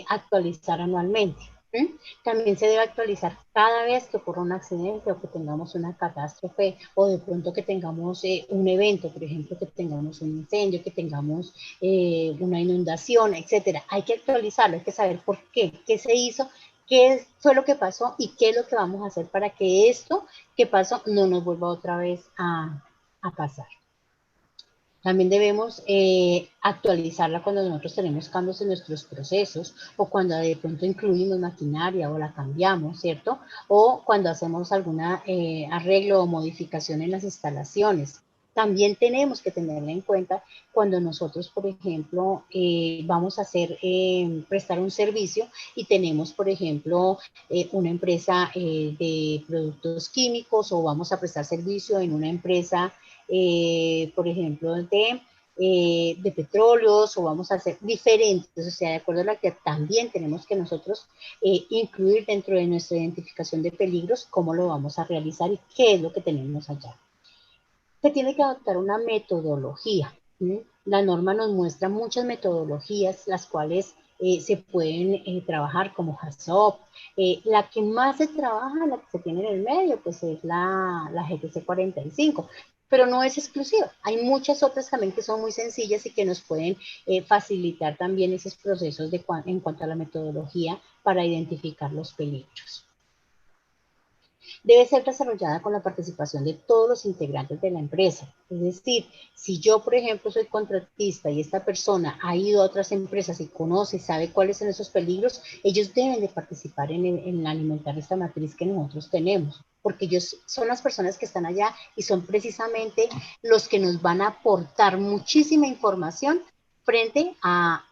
actualizar anualmente. También se debe actualizar cada vez que ocurra un accidente o que tengamos una catástrofe o de pronto que tengamos un evento, por ejemplo, que tengamos un incendio, que tengamos una inundación, etcétera. Hay que actualizarlo, hay que saber por qué se hizo, qué fue lo que pasó y qué es lo que vamos a hacer para que esto que pasó no nos vuelva otra vez a pasar. También debemos actualizarla cuando nosotros tenemos cambios en nuestros procesos o cuando de pronto incluimos maquinaria o la cambiamos, ¿cierto? O cuando hacemos algún arreglo o modificación en las instalaciones. también tenemos que tenerla en cuenta cuando nosotros, por ejemplo, vamos a hacer, prestar un servicio y tenemos, por ejemplo, una empresa de productos químicos, o vamos a prestar servicio en una empresa, por ejemplo, de petróleos, o vamos a hacer diferentes, o sea, de acuerdo a la que también tenemos que nosotros incluir dentro de nuestra identificación de peligros, cómo lo vamos a realizar y qué es lo que tenemos allá. Se tiene que adoptar una metodología. La norma nos muestra muchas metodologías, las cuales se pueden trabajar como HACCP. La que más se trabaja, la que se tiene en el medio, pues es la GTC 45, pero no es exclusiva. Hay muchas otras también que son muy sencillas y que nos pueden facilitar también esos procesos en cuanto a la metodología para identificar los peligros. Debe ser desarrollada con la participación de todos los integrantes de la empresa. Es decir, si yo, por ejemplo, soy contratista y esta persona ha ido a otras empresas y conoce, sabe cuáles son esos peligros, ellos deben de participar en alimentar esta matriz que nosotros tenemos, porque ellos son las personas que están allá y son precisamente los que nos van a aportar muchísima información frente a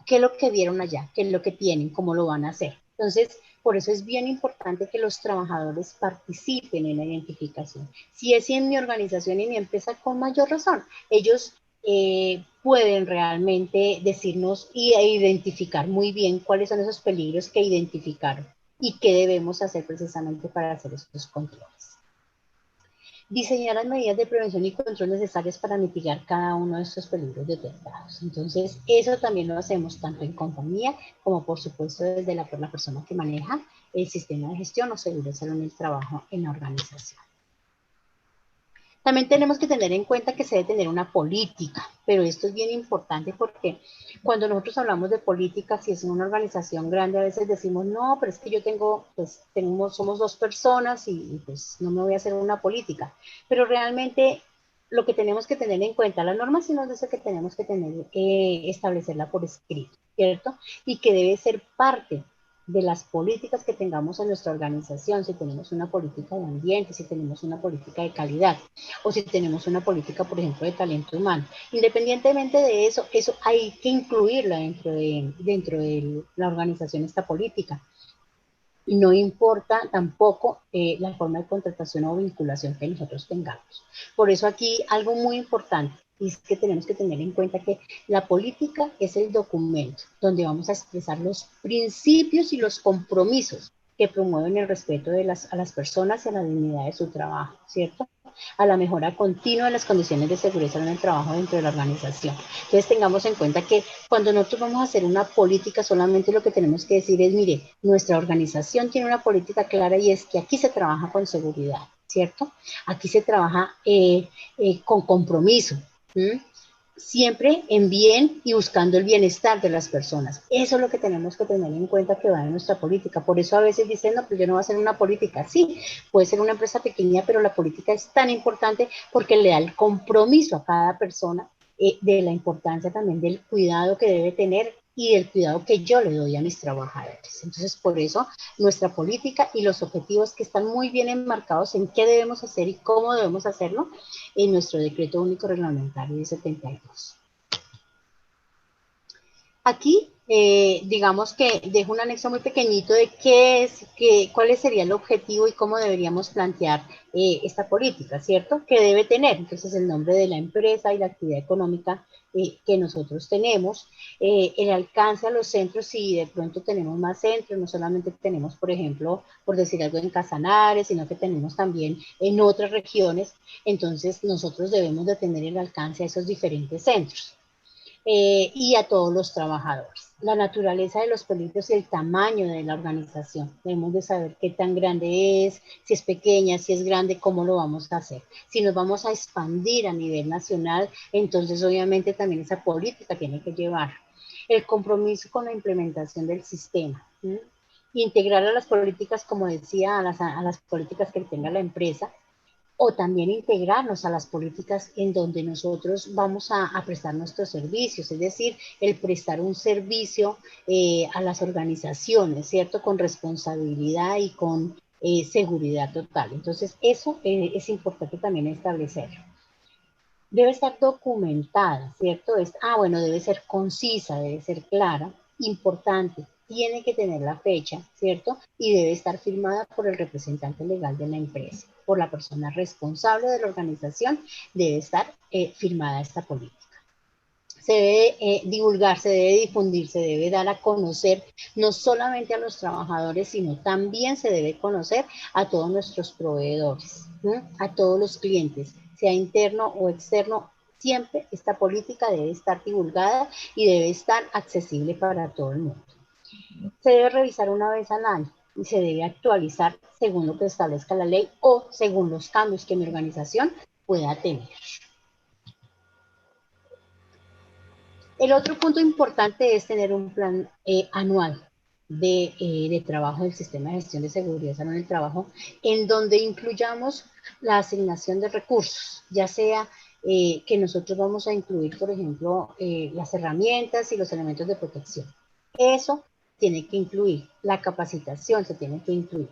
qué es lo que vieron allá, qué es lo que tienen, cómo lo van a hacer. Entonces, por eso es bien importante que los trabajadores participen en la identificación. Si es en mi organización y mi empresa, con mayor razón, ellos pueden realmente decirnos e identificar muy bien cuáles son esos peligros que identificaron y qué debemos hacer precisamente para hacer estos controles. Diseñar las medidas de prevención y control necesarias para mitigar cada uno de estos peligros detectados. Entonces, eso también lo hacemos tanto en compañía como, por supuesto, desde la persona que maneja el sistema de gestión o seguridad en el trabajo en la organización. También tenemos que tener en cuenta que se debe tener una política, pero esto es bien importante porque cuando nosotros hablamos de política, si es una organización grande, a veces decimos, no, pero es que yo somos dos personas y pues no me voy a hacer una política. Pero realmente lo que tenemos que tener en cuenta, la norma sí nos dice que tenemos que establecerla por escrito, ¿cierto? Y que debe ser parte de las políticas que tengamos en nuestra organización, si tenemos una política de ambiente, si tenemos una política de calidad, o si tenemos una política, por ejemplo, de talento humano. Independientemente de eso, eso hay que incluirla dentro de la organización, esta política. Y no importa tampoco la forma de contratación o vinculación que nosotros tengamos. Por eso aquí algo muy importante es que tenemos que tener en cuenta que la política es el documento donde vamos a expresar los principios y los compromisos que promueven el respeto a las personas y a la dignidad de su trabajo, ¿cierto? A la mejora continua de las condiciones de seguridad en el trabajo dentro de la organización. Entonces tengamos en cuenta que cuando nosotros vamos a hacer una política, solamente lo que tenemos que decir es, mire, nuestra organización tiene una política clara y es que aquí se trabaja con seguridad, ¿cierto? Aquí se trabaja con compromiso, siempre en bien y buscando el bienestar de las personas. Eso es lo que tenemos que tener en cuenta que va en nuestra política. Por eso a veces dicen, no, pues yo no voy a hacer una política. Sí, puede ser una empresa pequeña, pero la política es tan importante porque le da el compromiso a cada persona de la importancia también del cuidado que debe tener y del cuidado que yo le doy a mis trabajadores. Entonces, por eso, nuestra política y los objetivos que están muy bien enmarcados en qué debemos hacer y cómo debemos hacerlo en nuestro decreto único reglamentario de 72. Aquí, digamos que dejo un anexo muy pequeñito de cuál sería el objetivo y cómo deberíamos plantear esta política, ¿cierto? ¿Qué debe tener? Entonces, el nombre de la empresa y la actividad económica que nosotros tenemos, el alcance a los centros, si de pronto tenemos más centros, no solamente tenemos, por ejemplo, por decir algo en Casanares, sino que tenemos también en otras regiones, entonces nosotros debemos de tener el alcance a esos diferentes centros. Y a todos los trabajadores. La naturaleza de los peligros y el tamaño de la organización. Debemos de saber qué tan grande es, si es pequeña, si es grande, cómo lo vamos a hacer. Si nos vamos a expandir a nivel nacional, entonces obviamente también esa política tiene que llevar el compromiso con la implementación del sistema. Integrar a las políticas, como decía, a las políticas que tenga la empresa, o también integrarnos a las políticas en donde nosotros vamos a prestar nuestros servicios, es decir, el prestar un servicio a las organizaciones, ¿cierto? Con responsabilidad y con seguridad total. Entonces, eso es importante también establecerlo. debe estar documentada, ¿cierto? Bueno, debe ser concisa, debe ser clara, importante, tiene que tener la fecha, ¿cierto? Y debe estar firmada por el representante legal de la empresa, por la persona responsable de la organización, debe estar firmada esta política. Se debe divulgar, se debe difundir, se debe dar a conocer no solamente a los trabajadores, sino también se debe conocer a todos nuestros proveedores, ¿no? A todos los clientes, sea interno o externo. Siempre esta política debe estar divulgada y debe estar accesible para todo el mundo. Se debe revisar una vez al año y se debe actualizar según lo que establezca la ley o según los cambios que mi organización pueda tener. El otro punto importante es tener un plan anual de trabajo del Sistema de Gestión de Seguridad y Salud en el Trabajo, en donde incluyamos la asignación de recursos, ya sea que nosotros vamos a incluir, por ejemplo, las herramientas y los elementos de protección. Eso tiene que incluir, la capacitación se tiene que incluir.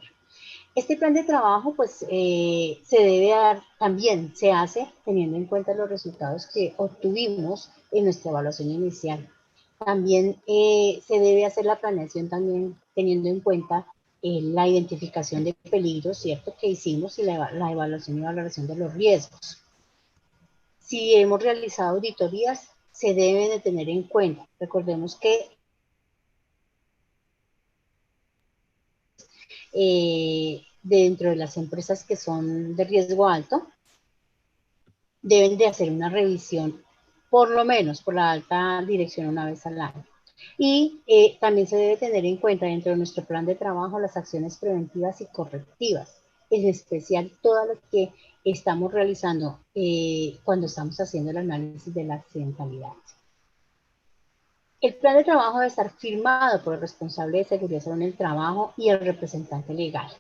Este plan de trabajo, pues, se debe dar, también se hace teniendo en cuenta los resultados que obtuvimos en nuestra evaluación inicial. También se debe hacer la planeación también teniendo en cuenta la identificación de peligros, ¿cierto?, que hicimos y la evaluación y valoración de los riesgos. Si hemos realizado auditorías, se deben de tener en cuenta. Recordemos que dentro de las empresas que son de riesgo alto, deben de hacer una revisión, por lo menos por la alta dirección una vez al año. Y también se debe tener en cuenta dentro de nuestro plan de trabajo las acciones preventivas y correctivas, en especial todas las que estamos realizando cuando estamos haciendo el análisis de la accidentalidad. El plan de trabajo debe estar firmado por el responsable de seguridad y salud en el trabajo y el representante legal.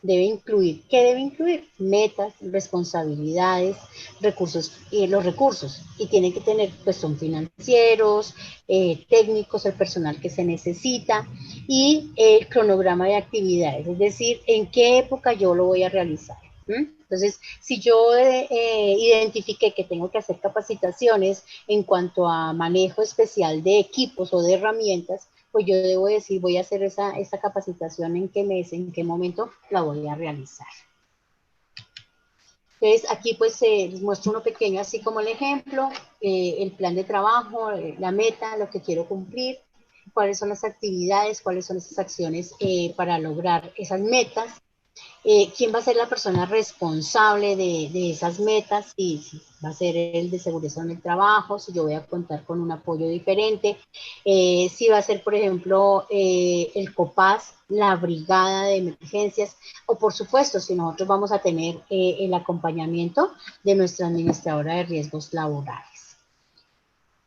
Debe incluir, ¿qué debe incluir? Metas, responsabilidades, recursos, los recursos, y tiene que tener, pues son financieros, técnicos, el personal que se necesita, y el cronograma de actividades, es decir, en qué época yo lo voy a realizar. Entonces, si yo identifiqué que tengo que hacer capacitaciones en cuanto a manejo especial de equipos o de herramientas, pues yo debo decir, voy a hacer esa capacitación en qué mes, en qué momento la voy a realizar. Entonces, aquí pues les muestro uno pequeño, así como el ejemplo, el plan de trabajo, la meta, lo que quiero cumplir, cuáles son las actividades, cuáles son esas acciones para lograr esas metas. ¿Quién va a ser la persona responsable de esas metas? Si va a ser el de seguridad en el trabajo, si yo voy a contar con un apoyo diferente, si va a ser, por ejemplo, el COPAS, la brigada de emergencias, o por supuesto, si nosotros vamos a tener el acompañamiento de nuestra administradora de riesgos laborales.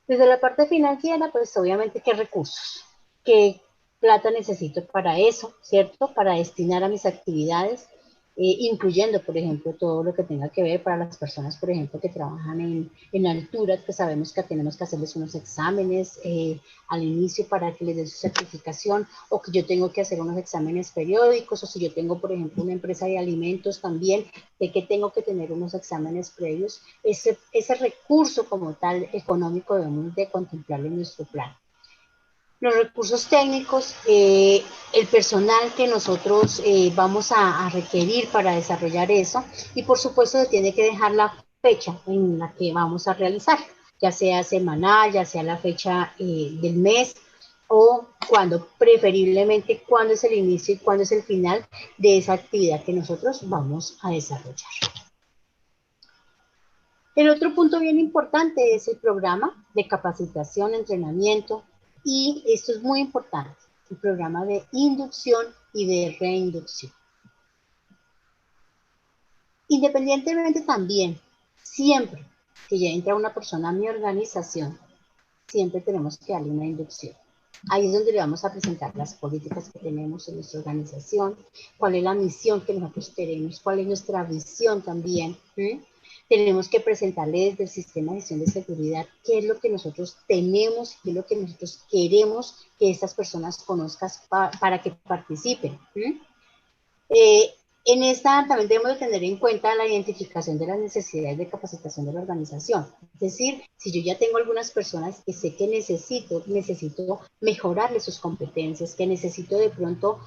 Desde la parte financiera, pues obviamente, ¿qué recursos? ¿Qué plata necesito para eso, cierto? Para destinar a mis actividades, incluyendo, por ejemplo, todo lo que tenga que ver para las personas, por ejemplo, que trabajan en alturas, que sabemos que tenemos que hacerles unos exámenes al inicio para que les den su certificación, o que yo tengo que hacer unos exámenes periódicos, o si yo tengo, por ejemplo, una empresa de alimentos también, de que tengo que tener unos exámenes previos. Ese recurso como tal económico debemos de contemplarlo en nuestro plan. Los recursos técnicos, el personal que nosotros vamos a requerir para desarrollar eso, y por supuesto se tiene que dejar la fecha en la que vamos a realizar, ya sea semanal, ya sea la fecha del mes, o cuando, preferiblemente, cuándo es el inicio y cuándo es el final de esa actividad que nosotros vamos a desarrollar. El otro punto bien importante es el programa de capacitación, entrenamiento, y esto es muy importante, el programa de inducción y de reinducción. Independientemente también, siempre que ya entra una persona a mi organización, siempre tenemos que darle una inducción. Ahí es donde le vamos a presentar las políticas que tenemos en nuestra organización, cuál es la misión que nosotros tenemos, cuál es nuestra visión también. Tenemos que presentarle desde el sistema de gestión de seguridad qué es lo que nosotros tenemos y qué es lo que nosotros queremos que estas personas conozcan para que participen. En esta también debemos de tener en cuenta la identificación de las necesidades de capacitación de la organización. Es decir, si yo ya tengo algunas personas que sé que necesito mejorarles sus competencias, que necesito de pronto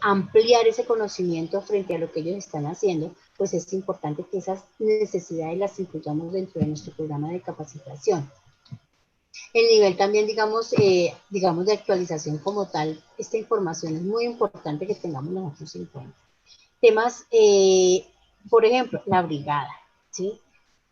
ampliar ese conocimiento frente a lo que ellos están haciendo, pues es importante que esas necesidades las incluyamos dentro de nuestro programa de capacitación. El nivel también, digamos de actualización como tal, esta información es muy importante que tengamos nosotros en cuenta. Temas, por ejemplo, la brigada, ¿sí?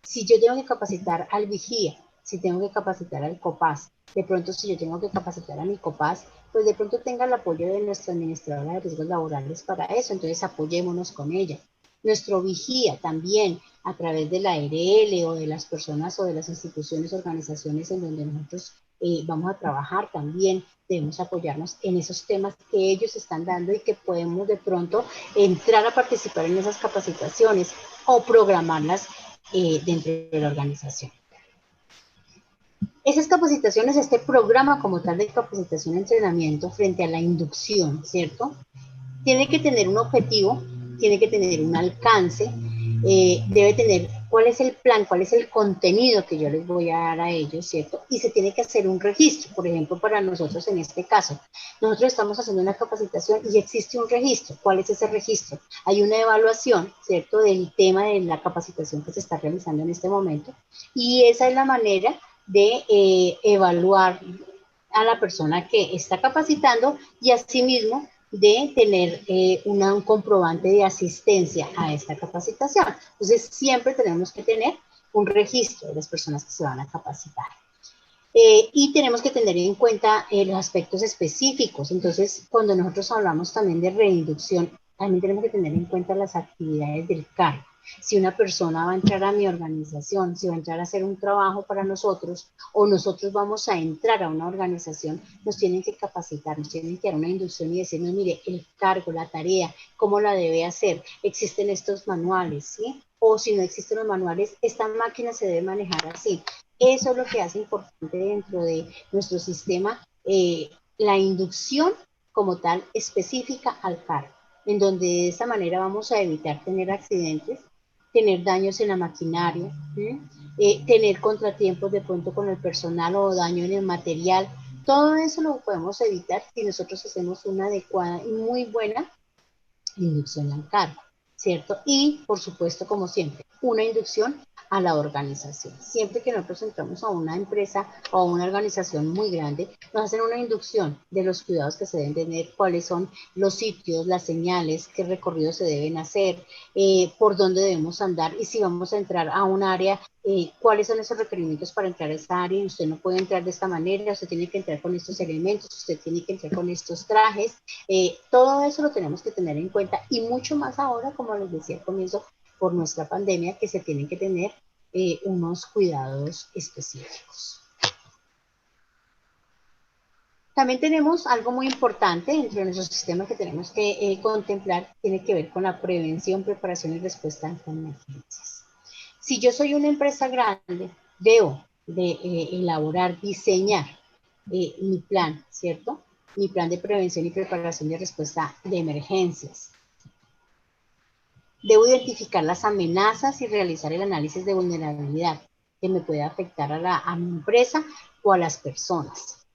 Si yo tengo que capacitar al vigía, si tengo que capacitar al COPAS, de pronto si yo tengo que capacitar a mi COPAS, pues de pronto tenga el apoyo de nuestra administradora de riesgos laborales para eso, entonces apoyémonos con ella. Nuestro vigía también, a través de la ARL o de las personas o de las instituciones, organizaciones en donde nosotros vamos a trabajar también, debemos apoyarnos en esos temas que ellos están dando y que podemos de pronto entrar a participar en esas capacitaciones o programarlas dentro de la organización. Esas capacitaciones, este programa como tal de capacitación y entrenamiento frente a la inducción, ¿cierto? Tiene que tener un objetivo, tiene que tener un alcance, debe tener cuál es el plan, cuál es el contenido que yo les voy a dar a ellos, ¿cierto? Y se tiene que hacer un registro, por ejemplo, para nosotros en este caso. Nosotros estamos haciendo una capacitación y existe un registro. ¿Cuál es ese registro? Hay una evaluación, ¿cierto?, del tema de la capacitación que se está realizando en este momento, y esa es la manera de evaluar a la persona que está capacitando y asimismo de tener un comprobante de asistencia a esta capacitación. Entonces, siempre tenemos que tener un registro de las personas que se van a capacitar. Y tenemos que tener en cuenta los aspectos específicos. Entonces, cuando nosotros hablamos también de reinducción, también tenemos que tener en cuenta las actividades del cargo. Si una persona va a entrar a mi organización, si va a entrar a hacer un trabajo para nosotros, o nosotros vamos a entrar a una organización, nos tienen que capacitar, nos tienen que dar una inducción y decirnos, mire, el cargo, la tarea, cómo la debe hacer, existen estos manuales, ¿sí? O si no existen los manuales, esta máquina se debe manejar así. Eso es lo que hace importante dentro de nuestro sistema, la inducción como tal específica al cargo, en donde de esa manera vamos a evitar tener accidentes, tener daños en la maquinaria, tener contratiempos de pronto con el personal o daño en el material. Todo eso lo podemos evitar si nosotros hacemos una adecuada y muy buena inducción al cargo, ¿cierto? Y, por supuesto, como siempre, una inducción a la organización. Siempre que nosotros entramos a una empresa o a una organización muy grande, nos hacen una inducción de los cuidados que se deben tener, cuáles son los sitios, las señales, qué recorridos se deben hacer, por dónde debemos andar y si vamos a entrar a un área, cuáles son esos requerimientos para entrar a esa área. Usted no puede entrar de esta manera, usted tiene que entrar con estos elementos, usted tiene que entrar con estos trajes. Todo eso lo tenemos que tener en cuenta y mucho más ahora, como les decía al comienzo, por nuestra pandemia, que se tienen que tener unos cuidados específicos. También tenemos algo muy importante dentro de nuestro sistema que tenemos que contemplar, tiene que ver con la prevención, preparación y respuesta ante emergencias. Si yo soy una empresa grande, debo de elaborar, diseñar mi plan, ¿cierto? Mi plan de prevención y preparación y respuesta de emergencias. Debo identificar las amenazas y realizar el análisis de vulnerabilidad que me puede afectar a mi empresa o a las personas.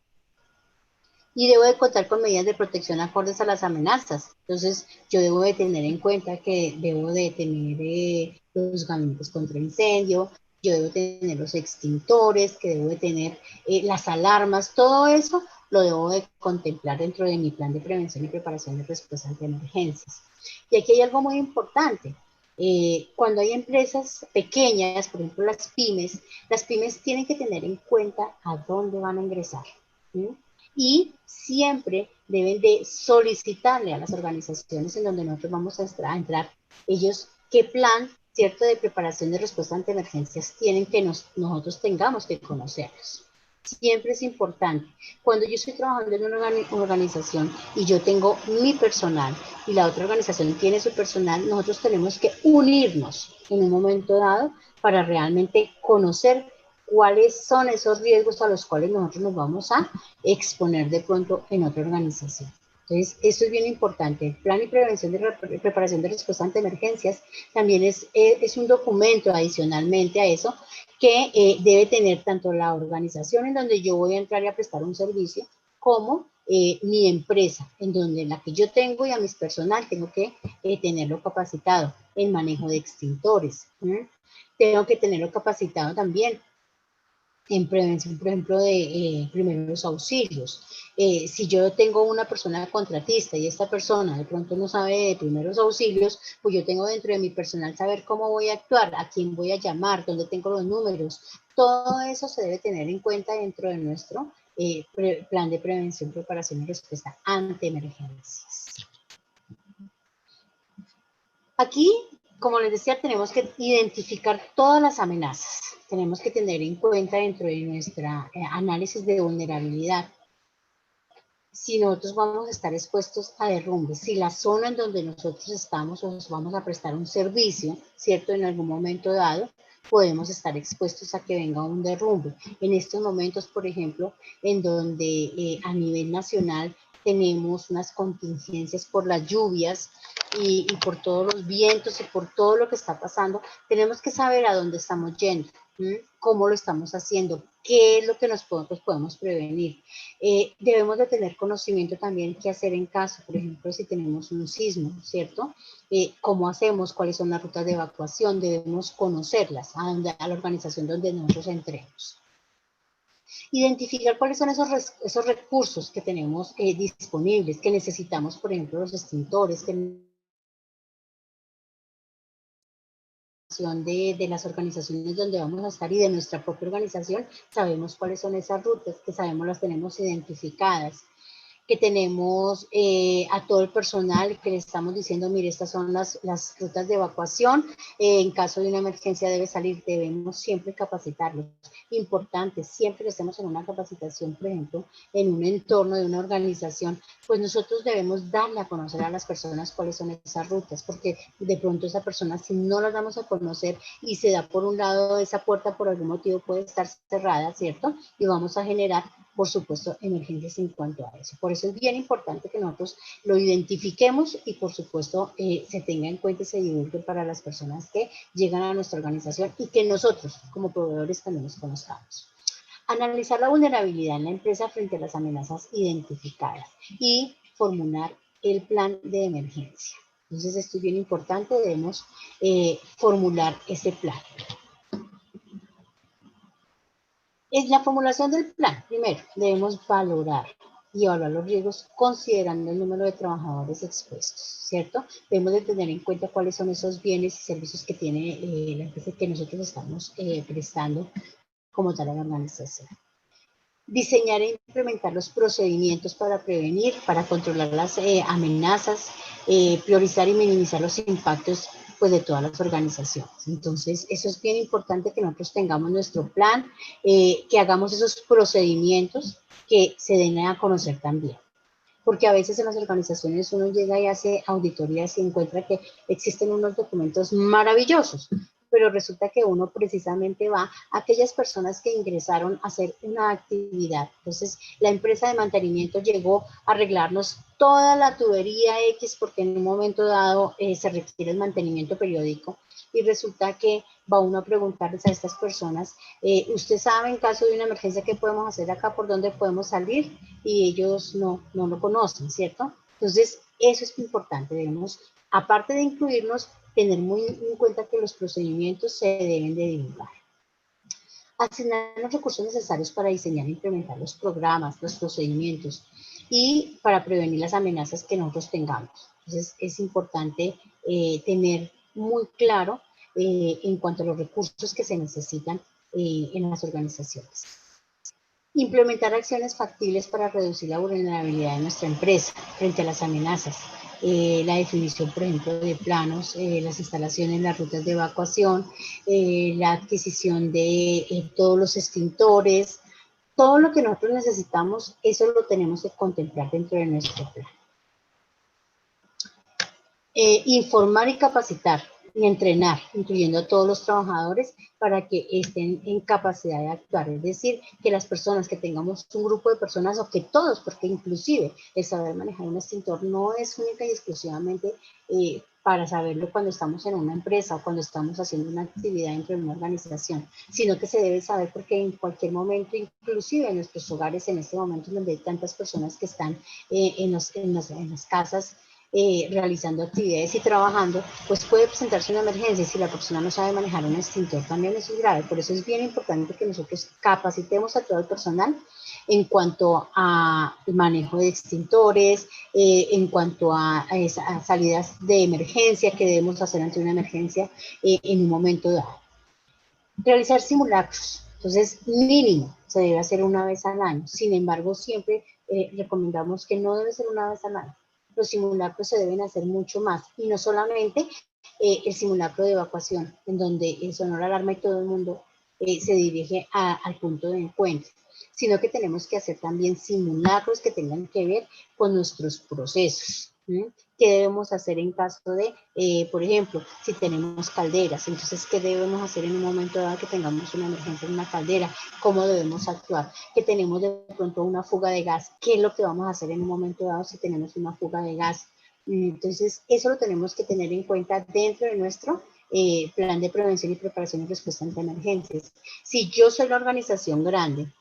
Y debo de contar con medidas de protección acordes a las amenazas. Entonces, yo debo de tener en cuenta que debo de tener los gabinetes contra incendio, yo debo tener los extintores, que debo de tener las alarmas, todo eso lo debo de contemplar dentro de mi plan de prevención y preparación de respuesta ante emergencias. Y aquí hay algo muy importante. Cuando hay empresas pequeñas, por ejemplo las pymes tienen que tener en cuenta a dónde van a ingresar, ¿sí? Y siempre deben de solicitarle a las organizaciones en donde nosotros vamos a entrar, ellos qué plan, ¿cierto?, de preparación de respuesta ante emergencias tienen que nosotros tengamos que conocerlos. Siempre es importante. Cuando yo estoy trabajando en una organización y yo tengo mi personal y la otra organización tiene su personal, nosotros tenemos que unirnos en un momento dado para realmente conocer cuáles son esos riesgos a los cuales nosotros nos vamos a exponer de pronto en otra organización. Entonces, esto es bien importante. El plan y prevención de preparación de respuesta ante emergencias también es un documento adicionalmente a eso que debe tener tanto la organización en donde yo voy a entrar y a prestar un servicio, como mi empresa, en donde la que yo tengo y a mi personal tengo que tenerlo capacitado en manejo de extintores. Tengo que tenerlo capacitado también en prevención, por ejemplo, de primeros auxilios. Si yo tengo una persona contratista y esta persona de pronto no sabe de primeros auxilios, pues yo tengo dentro de mi personal saber cómo voy a actuar, a quién voy a llamar, dónde tengo los números. Todo eso se debe tener en cuenta dentro de nuestro plan de prevención, preparación y respuesta ante emergencias. Aquí, como les decía, tenemos que identificar todas las amenazas. Tenemos que tener en cuenta dentro de nuestro análisis de vulnerabilidad si nosotros vamos a estar expuestos a derrumbes, si la zona en donde nosotros estamos o nos vamos a prestar un servicio, ¿cierto? En algún momento dado, podemos estar expuestos a que venga un derrumbe. En estos momentos, por ejemplo, en donde a nivel nacional tenemos unas contingencias por las lluvias y por todos los vientos y por todo lo que está pasando, tenemos que saber a dónde estamos yendo, cómo lo estamos haciendo, qué es lo que nosotros podemos prevenir. Debemos de tener conocimiento también qué hacer en caso, por ejemplo, si tenemos un sismo, ¿cierto? ¿Cómo hacemos? ¿Cuáles son las rutas de evacuación? Debemos conocerlas a la organización donde nosotros entremos. Identificar cuáles son esos recursos que tenemos disponibles, que necesitamos, por ejemplo, los extintores, de las organizaciones donde vamos a estar y de nuestra propia organización, sabemos cuáles son esas rutas, que sabemos las tenemos identificadas, que tenemos a todo el personal que le estamos diciendo, mire, estas son las rutas de evacuación, en caso de una emergencia debe salir, debemos siempre capacitarlos. Importante, siempre que estemos en una capacitación, por ejemplo, en un entorno de una organización, pues nosotros debemos darle a conocer a las personas cuáles son esas rutas, porque de pronto esa persona, si no las damos a conocer y se da por un lado esa puerta, por algún motivo puede estar cerrada, ¿cierto? Y vamos a generar, por supuesto, emergencias en cuanto a eso. Por eso es bien importante que nosotros lo identifiquemos y, por supuesto, se tenga en cuenta y se divulgue para las personas que llegan a nuestra organización y que nosotros, como proveedores, también nos conozcamos. Analizar la vulnerabilidad en la empresa frente a las amenazas identificadas y formular el plan de emergencia. Entonces, esto es bien importante, debemos formular ese plan. En la formulación del plan, primero, debemos valorar y evaluar los riesgos considerando el número de trabajadores expuestos, ¿cierto? Debemos de tener en cuenta cuáles son esos bienes y servicios que tiene la empresa que nosotros estamos prestando como tal a la organización. Diseñar e implementar los procedimientos para prevenir, para controlar las amenazas, priorizar y minimizar los impactos pues, de todas las organizaciones. Entonces, eso es bien importante que nosotros tengamos nuestro plan, que hagamos esos procedimientos que se den a conocer también. Porque a veces en las organizaciones uno llega y hace auditorías y encuentra que existen unos documentos maravillosos, pero resulta que uno precisamente va a aquellas personas que ingresaron a hacer una actividad. Entonces, la empresa de mantenimiento llegó a arreglarnos toda la tubería X porque en un momento dado se requiere el mantenimiento periódico y resulta que va uno a preguntarles a estas personas, ¿usted sabe en caso de una emergencia qué podemos hacer acá, por dónde podemos salir? Y ellos no lo conocen, ¿cierto? Entonces, eso es importante, debemos, aparte de incluirnos, tener muy en cuenta que los procedimientos se deben de divulgar. Asignar los recursos necesarios para diseñar e implementar los programas, los procedimientos y para prevenir las amenazas que nosotros tengamos. Entonces, es importante tener muy claro en cuanto a los recursos que se necesitan en las organizaciones. Implementar acciones factibles para reducir la vulnerabilidad de nuestra empresa frente a las amenazas. La definición, por ejemplo, de planos, las instalaciones, las rutas de evacuación, la adquisición de todos los extintores, todo lo que nosotros necesitamos, eso lo tenemos que contemplar dentro de nuestro plan. Informar y capacitar y entrenar, incluyendo a todos los trabajadores, para que estén en capacidad de actuar. Es decir, que las personas, que tengamos un grupo de personas, o que todos, porque inclusive el saber manejar un extintor no es única y exclusivamente para saberlo cuando estamos en una empresa o cuando estamos haciendo una actividad dentro de una organización, sino que se debe saber porque en cualquier momento, inclusive en nuestros hogares, en este momento donde hay tantas personas que están en las casas, realizando actividades y trabajando, pues puede presentarse una emergencia. Si la persona no sabe manejar un extintor, también eso es grave. Por eso es bien importante que nosotros capacitemos a todo el personal en cuanto a manejo de extintores, en cuanto a salidas de emergencia que debemos hacer ante una emergencia en un momento dado. Realizar simulacros. Entonces, mínimo se debe hacer una vez al año. Sin embargo, siempre recomendamos que no debe ser una vez al año. Los simulacros se deben hacer mucho más, y no solamente el simulacro de evacuación, en donde sonó la alarma y todo el mundo se dirige al punto de encuentro, sino que tenemos que hacer también simulacros que tengan que ver con nuestros procesos. ¿Qué debemos hacer en caso de, por ejemplo, si tenemos calderas? Entonces, ¿qué debemos hacer en un momento dado que tengamos una emergencia en una caldera? ¿Cómo debemos actuar? Que tenemos de pronto una fuga de gas. ¿Qué es lo que vamos a hacer en un momento dado si tenemos una fuga de gas? Entonces, eso lo tenemos que tener en cuenta dentro de nuestro plan de prevención y preparación y respuesta ante emergencias. Si yo soy la organización grande,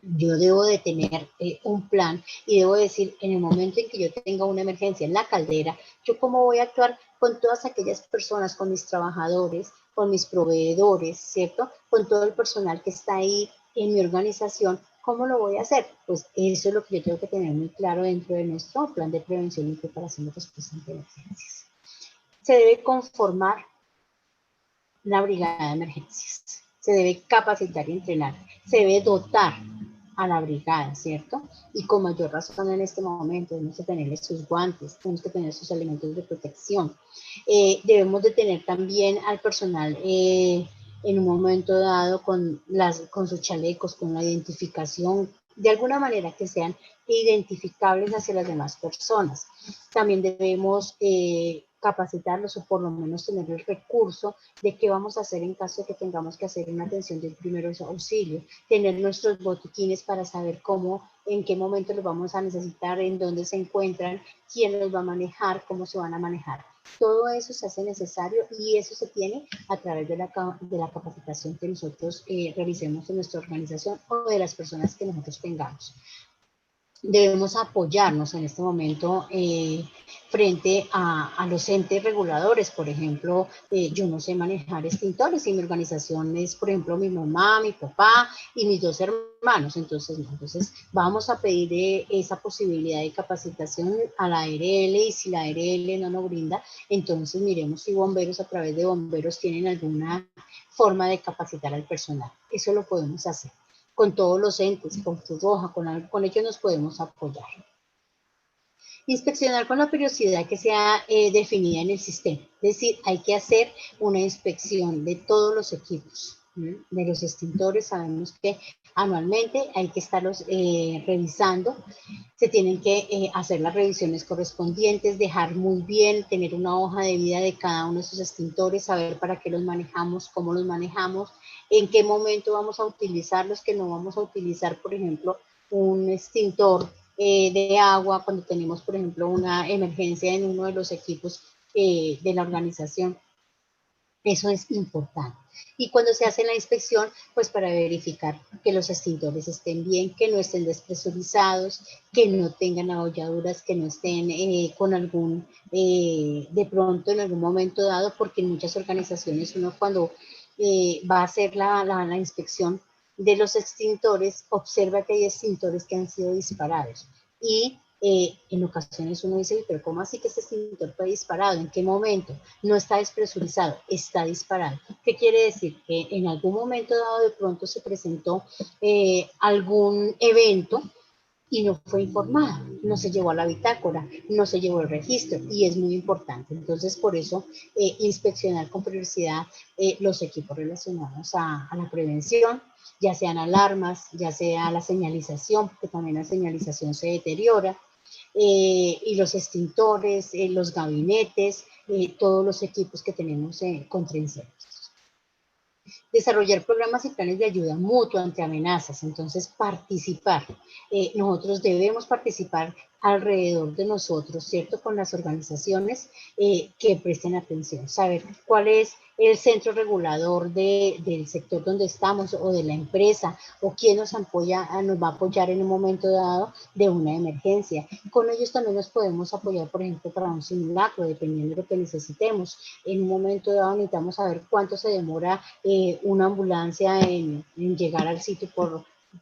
yo debo de tener un plan y debo decir, en el momento en que yo tenga una emergencia en la caldera, yo cómo voy a actuar con todas aquellas personas, con mis trabajadores, con mis proveedores, ¿cierto? Con todo el personal que está ahí en mi organización, ¿cómo lo voy a hacer? Pues eso es lo que yo tengo que tener muy claro dentro de nuestro plan de prevención y preparación de respuesta ante emergencias. Se debe conformar la brigada de emergencias, se debe capacitar y entrenar, se debe dotar a la brigada, ¿cierto? Y con mayor razón en este momento tenemos que tenerle sus guantes, tenemos que tener sus elementos de protección. Debemos de tener también al personal en un momento dado con sus chalecos, con la identificación, de alguna manera que sean identificables hacia las demás personas. También debemos capacitarlos, o por lo menos tener el recurso de qué vamos a hacer en caso de que tengamos que hacer una atención del primer auxilio, tener nuestros botiquines para saber cómo, en qué momento los vamos a necesitar, en dónde se encuentran, quién los va a manejar, cómo se van a manejar. Todo eso se hace necesario, y eso se tiene a través de la capacitación que nosotros realicemos en nuestra organización o de las personas que nosotros tengamos. Debemos apoyarnos en este momento frente a los entes reguladores. Por ejemplo, yo no sé manejar extintores y mi organización es, por ejemplo, mi mamá, mi papá y mis 2 hermanos. Entonces vamos a pedir esa posibilidad de capacitación a la ARL, y si la ARL no nos brinda, entonces miremos si bomberos, a través de bomberos, tienen alguna forma de capacitar al personal. Eso lo podemos hacer con todos los entes, con Cruz Roja, con ellos nos podemos apoyar. Inspeccionar con la periodicidad que sea definida en el sistema. Es decir, hay que hacer una inspección de todos los equipos, de los extintores. Sabemos que anualmente hay que estarlos revisando. Se tienen que hacer las revisiones correspondientes, dejar muy bien, tener una hoja de vida de cada uno de esos extintores, saber para qué los manejamos, cómo los manejamos, en qué momento vamos a utilizarlos, que no vamos a utilizar, por ejemplo, un extintor de agua cuando tenemos, por ejemplo, una emergencia en uno de los equipos de la organización. Eso es importante. Y cuando se hace la inspección, pues para verificar que los extintores estén bien, que no estén despresurizados, que no tengan abolladuras, que no estén con algún, de pronto en algún momento dado, porque en muchas organizaciones uno cuando va a hacer la inspección de los extintores, observa que hay extintores que han sido disparados. Y en ocasiones uno dice, pero ¿cómo así que este extintor fue disparado? ¿En qué momento? No está despresurizado, está disparado. ¿Qué quiere decir? Que en algún momento dado de pronto se presentó algún evento y no fue informado, no se llevó a la bitácora, no se llevó el registro, y es muy importante. Entonces, por eso, inspeccionar con periodicidad los equipos relacionados a la prevención, ya sean alarmas, ya sea la señalización, porque también la señalización se deteriora, y los extintores, los gabinetes, todos los equipos que tenemos contra incendios. Desarrollar programas y planes de ayuda mutua ante amenazas, entonces participar. Nosotros debemos participar alrededor de nosotros, ¿cierto? Con las organizaciones que presten atención, saber cuál es el centro regulador del sector donde estamos o de la empresa o quién nos va a apoyar en un momento dado de una emergencia. Con ellos también nos podemos apoyar, por ejemplo, para un simulacro, dependiendo de lo que necesitemos. En un momento dado necesitamos saber cuánto se demora una ambulancia en llegar al sitio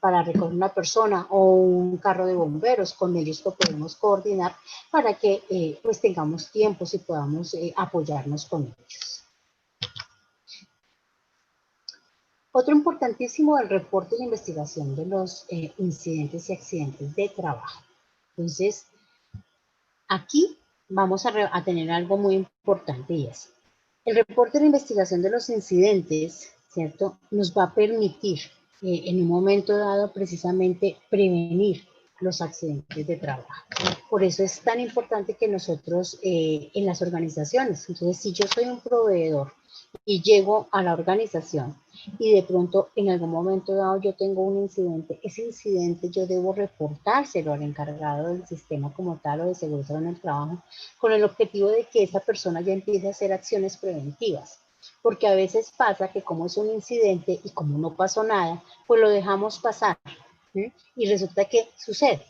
para recoger una persona o un carro de bomberos. Con ellos lo podemos coordinar para que pues tengamos tiempos y podamos apoyarnos con ellos. Otro importantísimo, el reporte y la investigación de los incidentes y accidentes de trabajo. Entonces, aquí vamos a tener algo muy importante y es, el reporte y la investigación de los incidentes, ¿cierto? Nos va a permitir en un momento dado precisamente prevenir los accidentes de trabajo. Por eso es tan importante que nosotros en las organizaciones, entonces si yo soy un proveedor y llego a la organización y de pronto en algún momento dado yo tengo un incidente, ese incidente yo debo reportárselo al encargado del sistema como tal o de seguridad en el trabajo con el objetivo de que esa persona ya empiece a hacer acciones preventivas. Porque a veces pasa que como es un incidente y como no pasó nada, pues lo dejamos pasar. ¿Sí? Y resulta que sucede.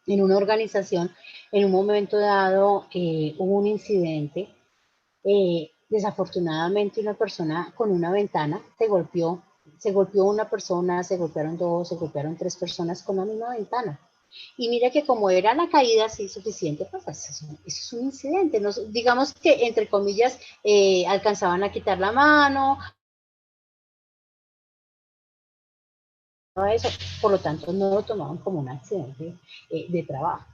En una organización, en un momento dado, hubo un incidente. Desafortunadamente, una persona con una ventana se golpeó una persona, se golpearon dos, se golpearon tres personas con la misma ventana. Y mira que como era la caída así suficiente, pues eso es un incidente. Digamos que, entre comillas, alcanzaban a quitar la mano, eso, por lo tanto no lo tomaban como un accidente de trabajo.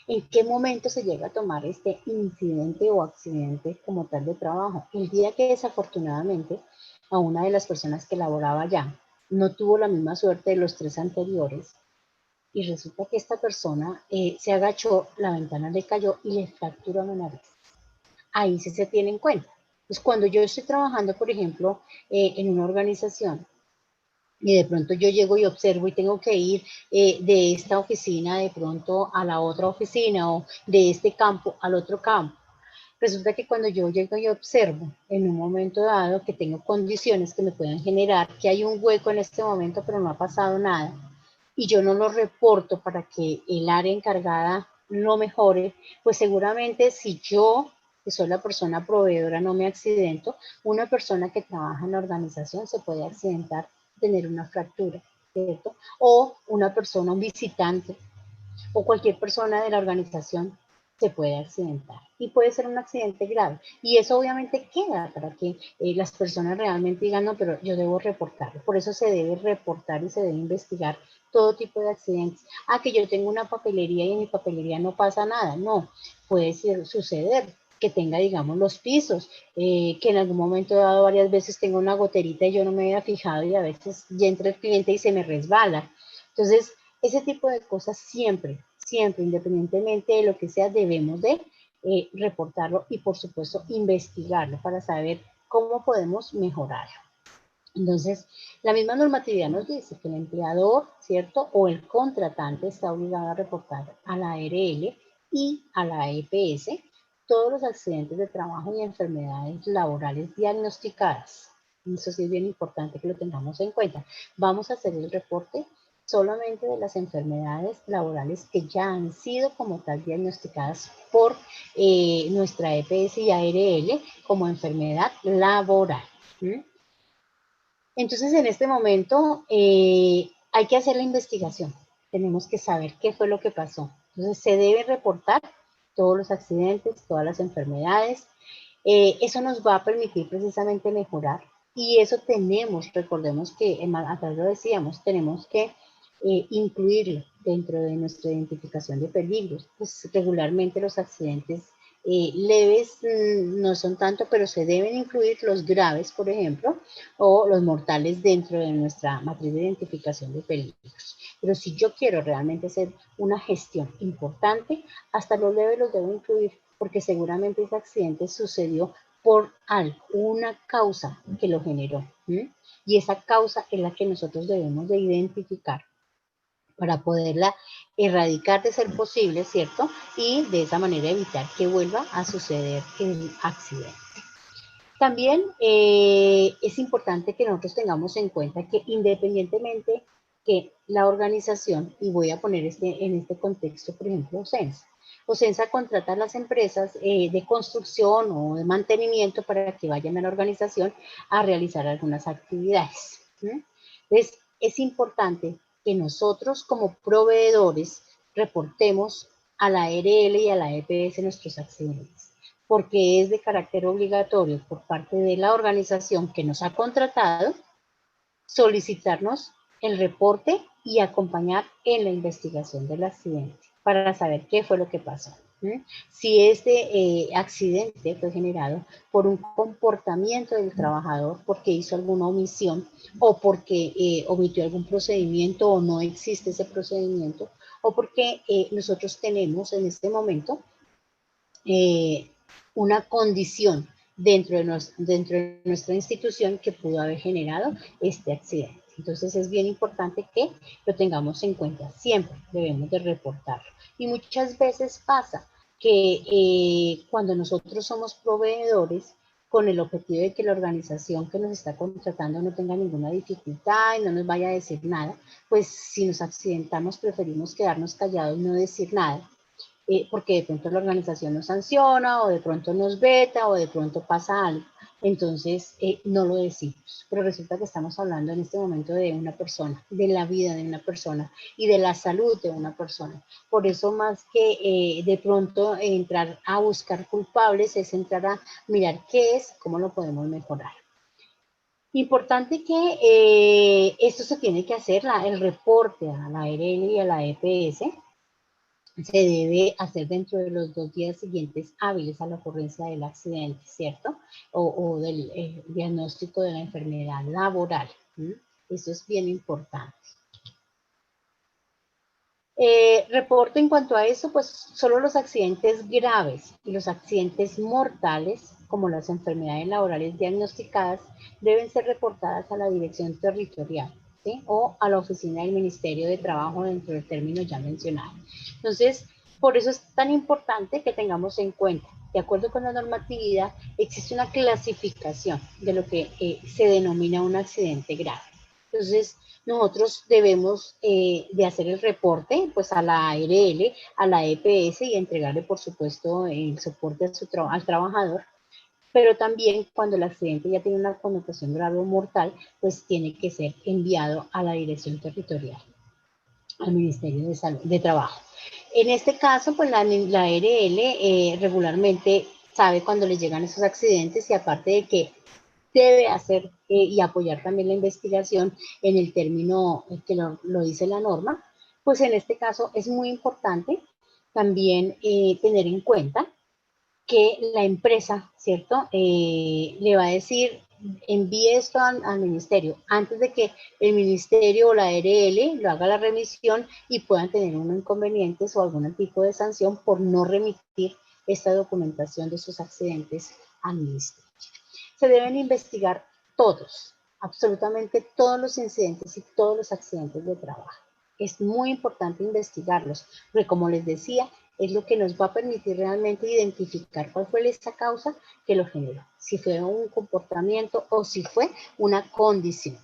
¿En qué momento se llega a tomar este incidente o accidente como tal de trabajo? El día que desafortunadamente a una de las personas que laboraba allá no tuvo la misma suerte de los tres anteriores y resulta que esta persona se agachó, la ventana le cayó y le fracturó la nariz. Ahí sí se tiene en cuenta. Pues cuando yo estoy trabajando, por ejemplo, en una organización, y de pronto yo llego y observo y tengo que ir de esta oficina de pronto a la otra oficina o de este campo al otro campo. Resulta que cuando yo llego y observo en un momento dado que tengo condiciones que me pueden generar, que hay un hueco en este momento pero no ha pasado nada, y yo no lo reporto para que el área encargada lo mejore, pues seguramente si yo, que soy la persona proveedora, no me accidento, una persona que trabaja en la organización se puede accidentar, tener una fractura, ¿cierto? O una persona, un visitante, o cualquier persona de la organización se puede accidentar. Y puede ser un accidente grave. Y eso obviamente queda para que las personas realmente digan, no, pero yo debo reportarlo. Por eso se debe reportar y se debe investigar todo tipo de accidentes. Ah, que yo tengo una papelería y en mi papelería no pasa nada. No, puede suceder que tenga, digamos, los pisos, que en algún momento dado varias veces tengo una goterita y yo no me había fijado y a veces ya entra el cliente y se me resbala. Entonces, ese tipo de cosas siempre, independientemente de lo que sea, debemos de reportarlo y, por supuesto, investigarlo para saber cómo podemos mejorarlo. Entonces, la misma normatividad nos dice que el empleador, ¿cierto? O el contratante está obligado a reportar a la ARL y a la EPS todos los accidentes de trabajo y enfermedades laborales diagnosticadas. Eso sí es bien importante que lo tengamos en cuenta. Vamos a hacer el reporte solamente de las enfermedades laborales que ya han sido como tal diagnosticadas por nuestra EPS y ARL como enfermedad laboral. ¿Mm? Entonces, en este momento hay que hacer la investigación. Tenemos que saber qué fue lo que pasó. Entonces, se debe reportar todos los accidentes, todas las enfermedades. Eso nos va a permitir precisamente mejorar. Y eso tenemos, recordemos que atrás lo decíamos, tenemos que incluirlo dentro de nuestra identificación de peligros. Pues regularmente los accidentes leves no son tanto, pero se deben incluir los graves, por ejemplo, o los mortales dentro de nuestra matriz de identificación de peligros. Pero si yo quiero realmente hacer una gestión importante, hasta los leves los debo incluir, porque seguramente ese accidente sucedió por algo, una causa que lo generó. Y esa causa es la que nosotros debemos de identificar para poderla erradicar de ser posible, ¿cierto? Y de esa manera evitar que vuelva a suceder el accidente. También es importante que nosotros tengamos en cuenta que independientemente que la organización, y voy a poner en este contexto, por ejemplo, Ocensa. Ocensa contrata a las empresas de construcción o de mantenimiento para que vayan a la organización a realizar algunas actividades. Entonces, es importante que nosotros como proveedores reportemos a la ARL y a la EPS nuestros accidentes, porque es de carácter obligatorio por parte de la organización que nos ha contratado solicitarnos el reporte y acompañar en la investigación del accidente para saber qué fue lo que pasó. Si este accidente fue generado por un comportamiento del trabajador, porque hizo alguna omisión o porque omitió algún procedimiento o no existe ese procedimiento, o porque nosotros tenemos en este momento una condición dentro de nuestra institución que pudo haber generado este accidente. Entonces es bien importante que lo tengamos en cuenta, siempre debemos de reportarlo. Y muchas veces pasa que cuando nosotros somos proveedores, con el objetivo de que la organización que nos está contratando no tenga ninguna dificultad y no nos vaya a decir nada, pues si nos accidentamos preferimos quedarnos callados y no decir nada. Porque de pronto la organización nos sanciona o de pronto nos veta o de pronto pasa algo. Entonces no lo decimos, pero resulta que estamos hablando en este momento de una persona, de la vida de una persona y de la salud de una persona. Por eso más que de pronto entrar a buscar culpables es entrar a mirar qué es, cómo lo podemos mejorar. Importante que esto se tiene que hacer, el reporte a la ARL y a la EPS, se debe hacer dentro de los 2 días siguientes hábiles a la ocurrencia del accidente, ¿cierto? O del diagnóstico de la enfermedad laboral. Eso es bien importante. Reporte en cuanto a eso, pues solo los accidentes graves y los accidentes mortales, como las enfermedades laborales diagnosticadas, deben ser reportadas a la dirección territorial, ¿sí? O a la oficina del Ministerio de Trabajo dentro del término ya mencionado. Entonces, por eso es tan importante que tengamos en cuenta, de acuerdo con la normatividad, existe una clasificación de lo que se denomina un accidente grave. Entonces, nosotros debemos de hacer el reporte pues a la ARL, a la EPS y entregarle, por supuesto, el soporte al trabajador. Pero también cuando el accidente ya tiene una connotación grave o mortal, pues tiene que ser enviado a la dirección territorial, al Ministerio de Salud, de Trabajo. En este caso, pues la ARL regularmente sabe cuando le llegan esos accidentes y aparte de que debe hacer y apoyar también la investigación en el término que lo dice la norma, pues en este caso es muy importante también tener en cuenta que la empresa, ¿cierto? Le va a decir, envíe esto al ministerio, antes de que el ministerio o la ARL lo haga la remisión y puedan tener unos inconvenientes o algún tipo de sanción por no remitir esta documentación de sus accidentes al ministerio. Se deben investigar todos, absolutamente todos los incidentes y todos los accidentes de trabajo. Es muy importante investigarlos, porque como les decía, es lo que nos va a permitir realmente identificar cuál fue esa causa que lo generó, si fue un comportamiento o si fue una condición.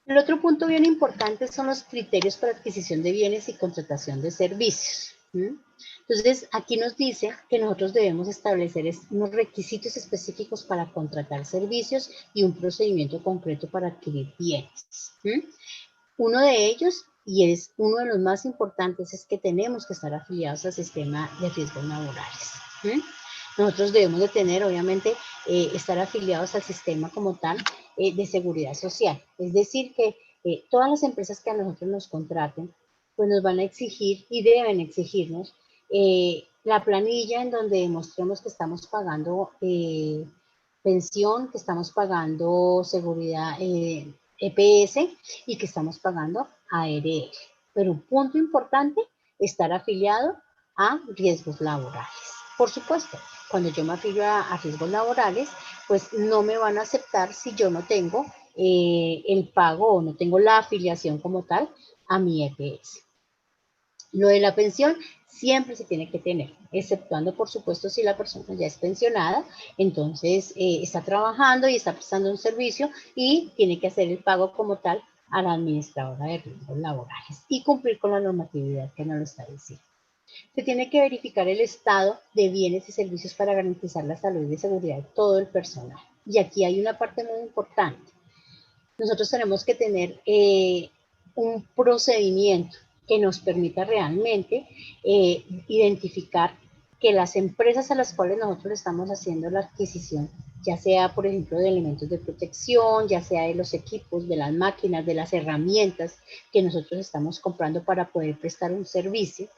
El otro punto bien importante son los criterios para adquisición de bienes y contratación de servicios. Entonces, aquí nos dice que nosotros debemos establecer unos requisitos específicos para contratar servicios y un procedimiento concreto para adquirir bienes. Uno de ellos, y es uno de los más importantes, es que tenemos que estar afiliados al sistema de riesgos laborales. Nosotros debemos de tener, obviamente, estar afiliados al sistema como tal de seguridad social. Es decir, que todas las empresas que a nosotros nos contraten, pues nos van a exigir y deben exigirnos la planilla en donde demostremos que estamos pagando pensión, que estamos pagando seguridad, EPS y que estamos pagando ARL. Pero un punto importante, estar afiliado a riesgos laborales. Por supuesto, cuando yo me afilio a riesgos laborales, pues no me van a aceptar si yo no tengo el pago o no tengo la afiliación como tal a mi EPS. Lo de la pensión siempre se tiene que tener, exceptuando por supuesto si la persona ya es pensionada, entonces está trabajando y está prestando un servicio y tiene que hacer el pago como tal a la administradora de riesgos laborales y cumplir con la normatividad que nos lo está diciendo. Se tiene que verificar el estado de bienes y servicios para garantizar la salud y seguridad de todo el personal. Y aquí hay una parte muy importante. Nosotros tenemos que tener un procedimiento que nos permita realmente identificar que las empresas a las cuales nosotros estamos haciendo la adquisición, ya sea, por ejemplo, de elementos de protección, ya sea de los equipos, de las máquinas, de las herramientas que nosotros estamos comprando para poder prestar un servicio,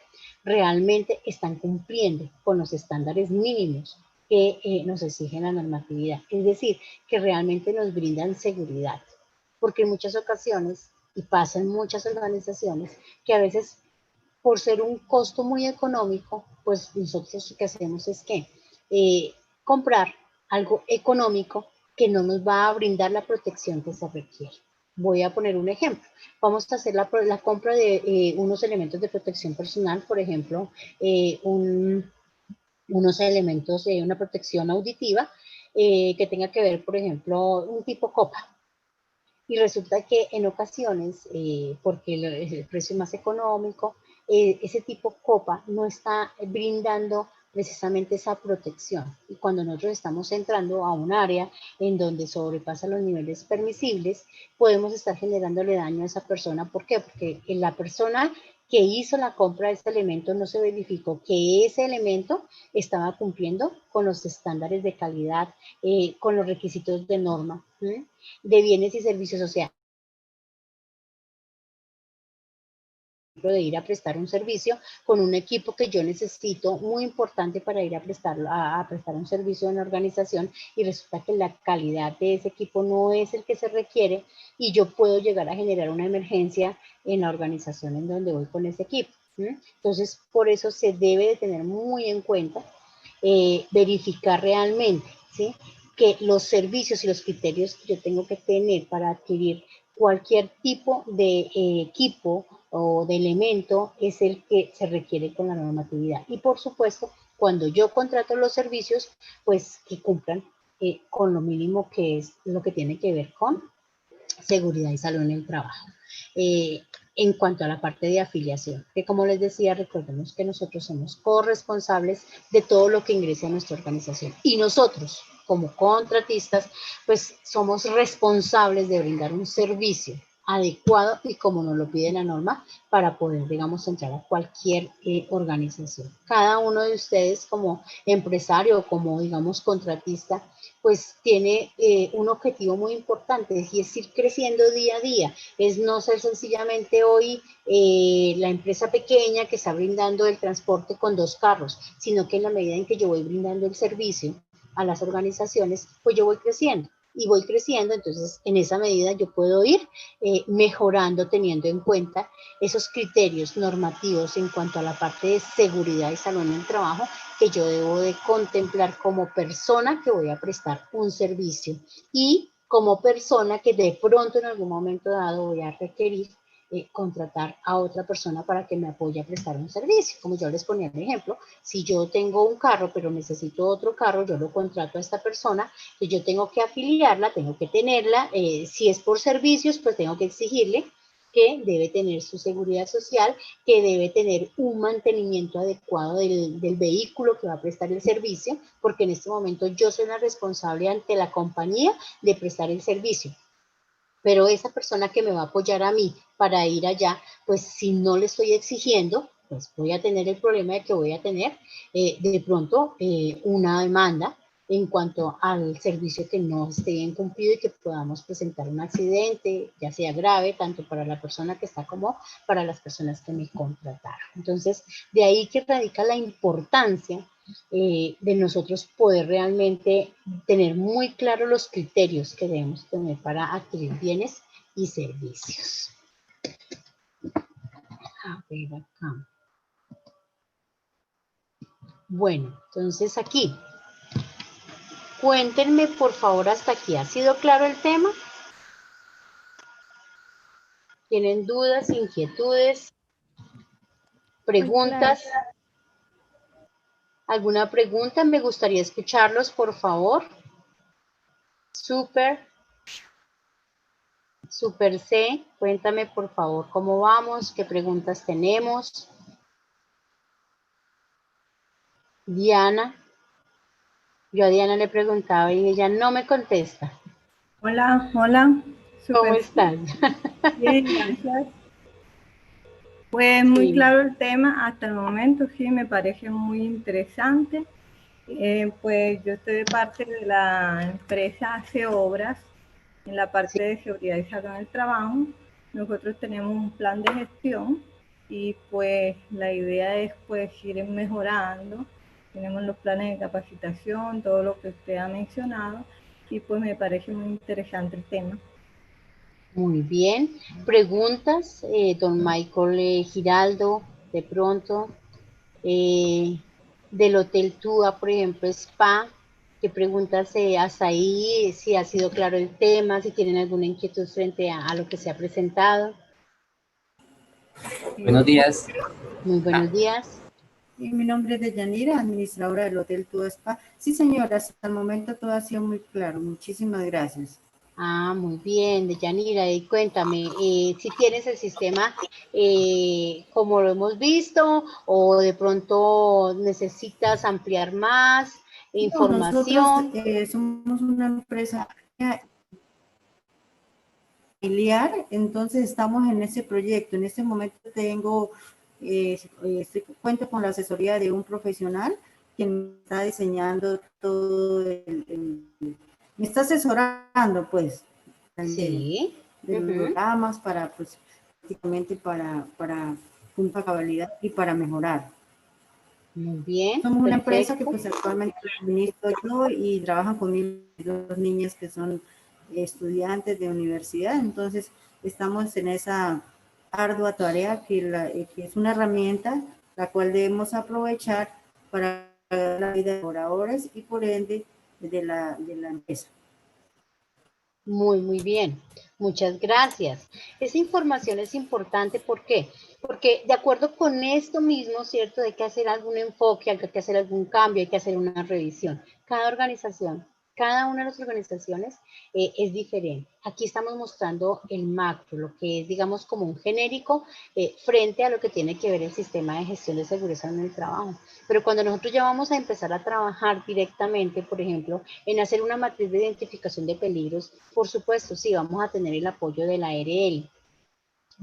realmente están cumpliendo con los estándares mínimos que nos exige la normatividad. Es decir, que realmente nos brindan seguridad. Porque en muchas ocasiones, y pasa en muchas organizaciones, que a veces por ser un costo muy económico, pues nosotros lo que hacemos es que comprar algo económico que no nos va a brindar la protección que se requiere. Voy a poner un ejemplo. Vamos a hacer la compra de unos elementos de protección personal, por ejemplo, unos elementos de una protección auditiva que tenga que ver, por ejemplo, un tipo copa. Y resulta que en ocasiones, porque el precio es más económico, ese tipo copa no está brindando precisamente esa protección. Y cuando nosotros estamos entrando a un área en donde sobrepasa los niveles permisibles, podemos estar generándole daño a esa persona. ¿Por qué? Porque la persona que hizo la compra de ese elemento no se verificó que ese elemento estaba cumpliendo con los estándares de calidad, con los requisitos de norma, de bienes y servicios, o sea, de ir a prestar un servicio con un equipo que yo necesito muy importante para ir a prestar un servicio en la organización y resulta que la calidad de ese equipo no es el que se requiere y yo puedo llegar a generar una emergencia en la organización en donde voy con ese equipo. Entonces, por eso se debe de tener muy en cuenta verificar realmente, ¿sí?, que los servicios y los criterios que yo tengo que tener para adquirir cualquier tipo de equipo o de elemento es el que se requiere con la normatividad. Y por supuesto, cuando yo contrato los servicios, pues que cumplan con lo mínimo que es lo que tiene que ver con seguridad y salud en el trabajo. En cuanto a la parte de afiliación, que como les decía, recordemos que nosotros somos corresponsables de todo lo que ingrese a nuestra organización. Y nosotros, como contratistas, pues somos responsables de brindar un servicio adecuado y como nos lo pide la norma para poder, digamos, entrar a cualquier organización. Cada uno de ustedes como empresario o como, digamos, contratista, pues tiene un objetivo muy importante y es ir creciendo día a día, es no ser sencillamente hoy la empresa pequeña que está brindando el transporte con 2 carros, sino que en la medida en que yo voy brindando el servicio a las organizaciones, pues yo voy creciendo. Y voy creciendo, entonces en esa medida yo puedo ir mejorando teniendo en cuenta esos criterios normativos en cuanto a la parte de seguridad y salud en el trabajo que yo debo de contemplar como persona que voy a prestar un servicio y como persona que de pronto en algún momento dado voy a requerir contratar a otra persona para que me apoye a prestar un servicio. Como yo les ponía el ejemplo, si yo tengo un carro pero necesito otro carro, yo lo contrato a esta persona, que yo tengo que afiliarla, tengo que tenerla, si es por servicios, pues tengo que exigirle que debe tener su seguridad social, que debe tener un mantenimiento adecuado del vehículo que va a prestar el servicio, porque en este momento yo soy la responsable ante la compañía de prestar el servicio. Pero esa persona que me va a apoyar a mí para ir allá, pues si no le estoy exigiendo, pues voy a tener el problema de que voy a tener de pronto una demanda en cuanto al servicio que no esté bien cumplido y que podamos presentar un accidente, ya sea grave, tanto para la persona que está como para las personas que me contrataron. Entonces, de ahí que radica la importancia de nosotros poder realmente tener muy claros los criterios que debemos tener para adquirir bienes y servicios. A ver acá. Bueno, entonces aquí. Cuéntenme, por favor, hasta aquí. ¿Ha sido claro el tema? ¿Tienen dudas, inquietudes, preguntas? ¿Alguna pregunta? Me gustaría escucharlos, por favor. Super C, cuéntame, por favor, cómo vamos, qué preguntas tenemos. Diana. Yo a Diana le preguntaba y ella no me contesta. Hola, hola. ¿Cómo estás? Bien, gracias. Pues muy claro el tema hasta el momento, sí, me parece muy interesante. Pues yo estoy de parte de la empresa Hace Obras, en la parte de seguridad y salud en el trabajo. Nosotros tenemos un plan de gestión y pues la idea es pues ir mejorando. Tenemos los planes de capacitación, todo lo que usted ha mencionado, y pues me parece muy interesante el tema. Muy bien. ¿Preguntas, don Michael Giraldo, de pronto? Del Hotel Tua, por ejemplo, Spa. ¿Qué preguntas hasta ahí? Si ha sido claro el tema, si tienen alguna inquietud frente a lo que se ha presentado. Buenos días. Muy buenos días. Mi nombre es Deyanira, administradora del Hotel Tua Spa. Sí, señora, hasta el momento todo ha sido muy claro. Muchísimas gracias. Ah, muy bien, Deyanira. Y cuéntame, si tienes el sistema como lo hemos visto, o de pronto necesitas ampliar más información. No, nosotros somos una empresa familiar, entonces estamos en ese proyecto. En este momento tengo, cuento con la asesoría de un profesional quien está diseñando todo me está asesorando, pues, sí, de los programas para, pues, prácticamente para punta cabalidad y para mejorar. Muy bien. Somos una empresa que pues actualmente administro yo y trabajan conmigo dos niñas que son estudiantes de universidad, entonces estamos en esa ardua tarea que es una herramienta la cual debemos aprovechar para la vida de colaboradores y por ende de la empresa. Muy bien. Muchas gracias. Esa información es importante, ¿por qué? Porque de acuerdo con esto mismo, ¿cierto? Hay que hacer algún enfoque, hay que hacer algún cambio, hay que hacer una revisión. Cada organización, cada una de las organizaciones es diferente. Aquí estamos mostrando el macro, lo que es, digamos, como un genérico frente a lo que tiene que ver el sistema de gestión de seguridad en el trabajo. Pero cuando nosotros ya vamos a empezar a trabajar directamente, por ejemplo, en hacer una matriz de identificación de peligros, por supuesto, sí, vamos a tener el apoyo de la ARL.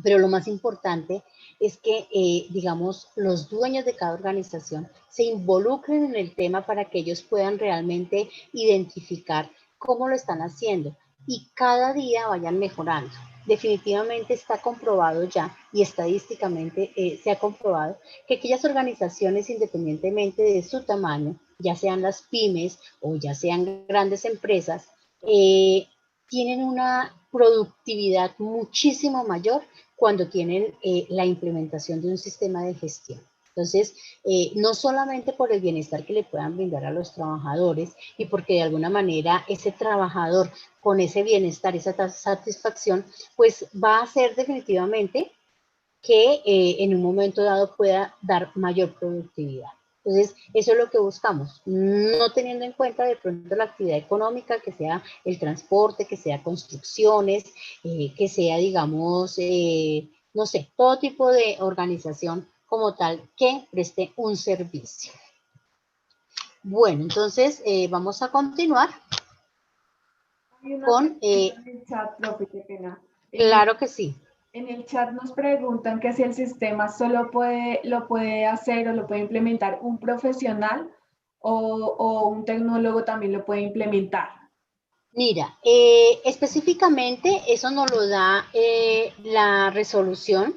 Pero lo más importante es que, digamos, los dueños de cada organización se involucren en el tema para que ellos puedan realmente identificar cómo lo están haciendo y cada día vayan mejorando. Definitivamente está comprobado ya y estadísticamente se ha comprobado que aquellas organizaciones, independientemente de su tamaño, ya sean las pymes o ya sean grandes empresas, tienen una productividad muchísimo mayor cuando tienen la implementación de un sistema de gestión. Entonces, no solamente por el bienestar que le puedan brindar a los trabajadores y porque de alguna manera ese trabajador con ese bienestar, esa satisfacción, pues va a hacer definitivamente que en un momento dado pueda dar mayor productividad. Entonces, eso es lo que buscamos, no teniendo en cuenta de pronto la actividad económica, que sea el transporte, que sea construcciones, que sea, digamos, no sé, todo tipo de organización como tal que preste un servicio. Bueno, entonces vamos a continuar con... en el chat, profe, qué pena. Claro que sí. En el chat nos preguntan que si el sistema solo lo puede hacer o lo puede implementar un profesional o un tecnólogo también lo puede implementar. Mira, específicamente eso nos lo da la resolución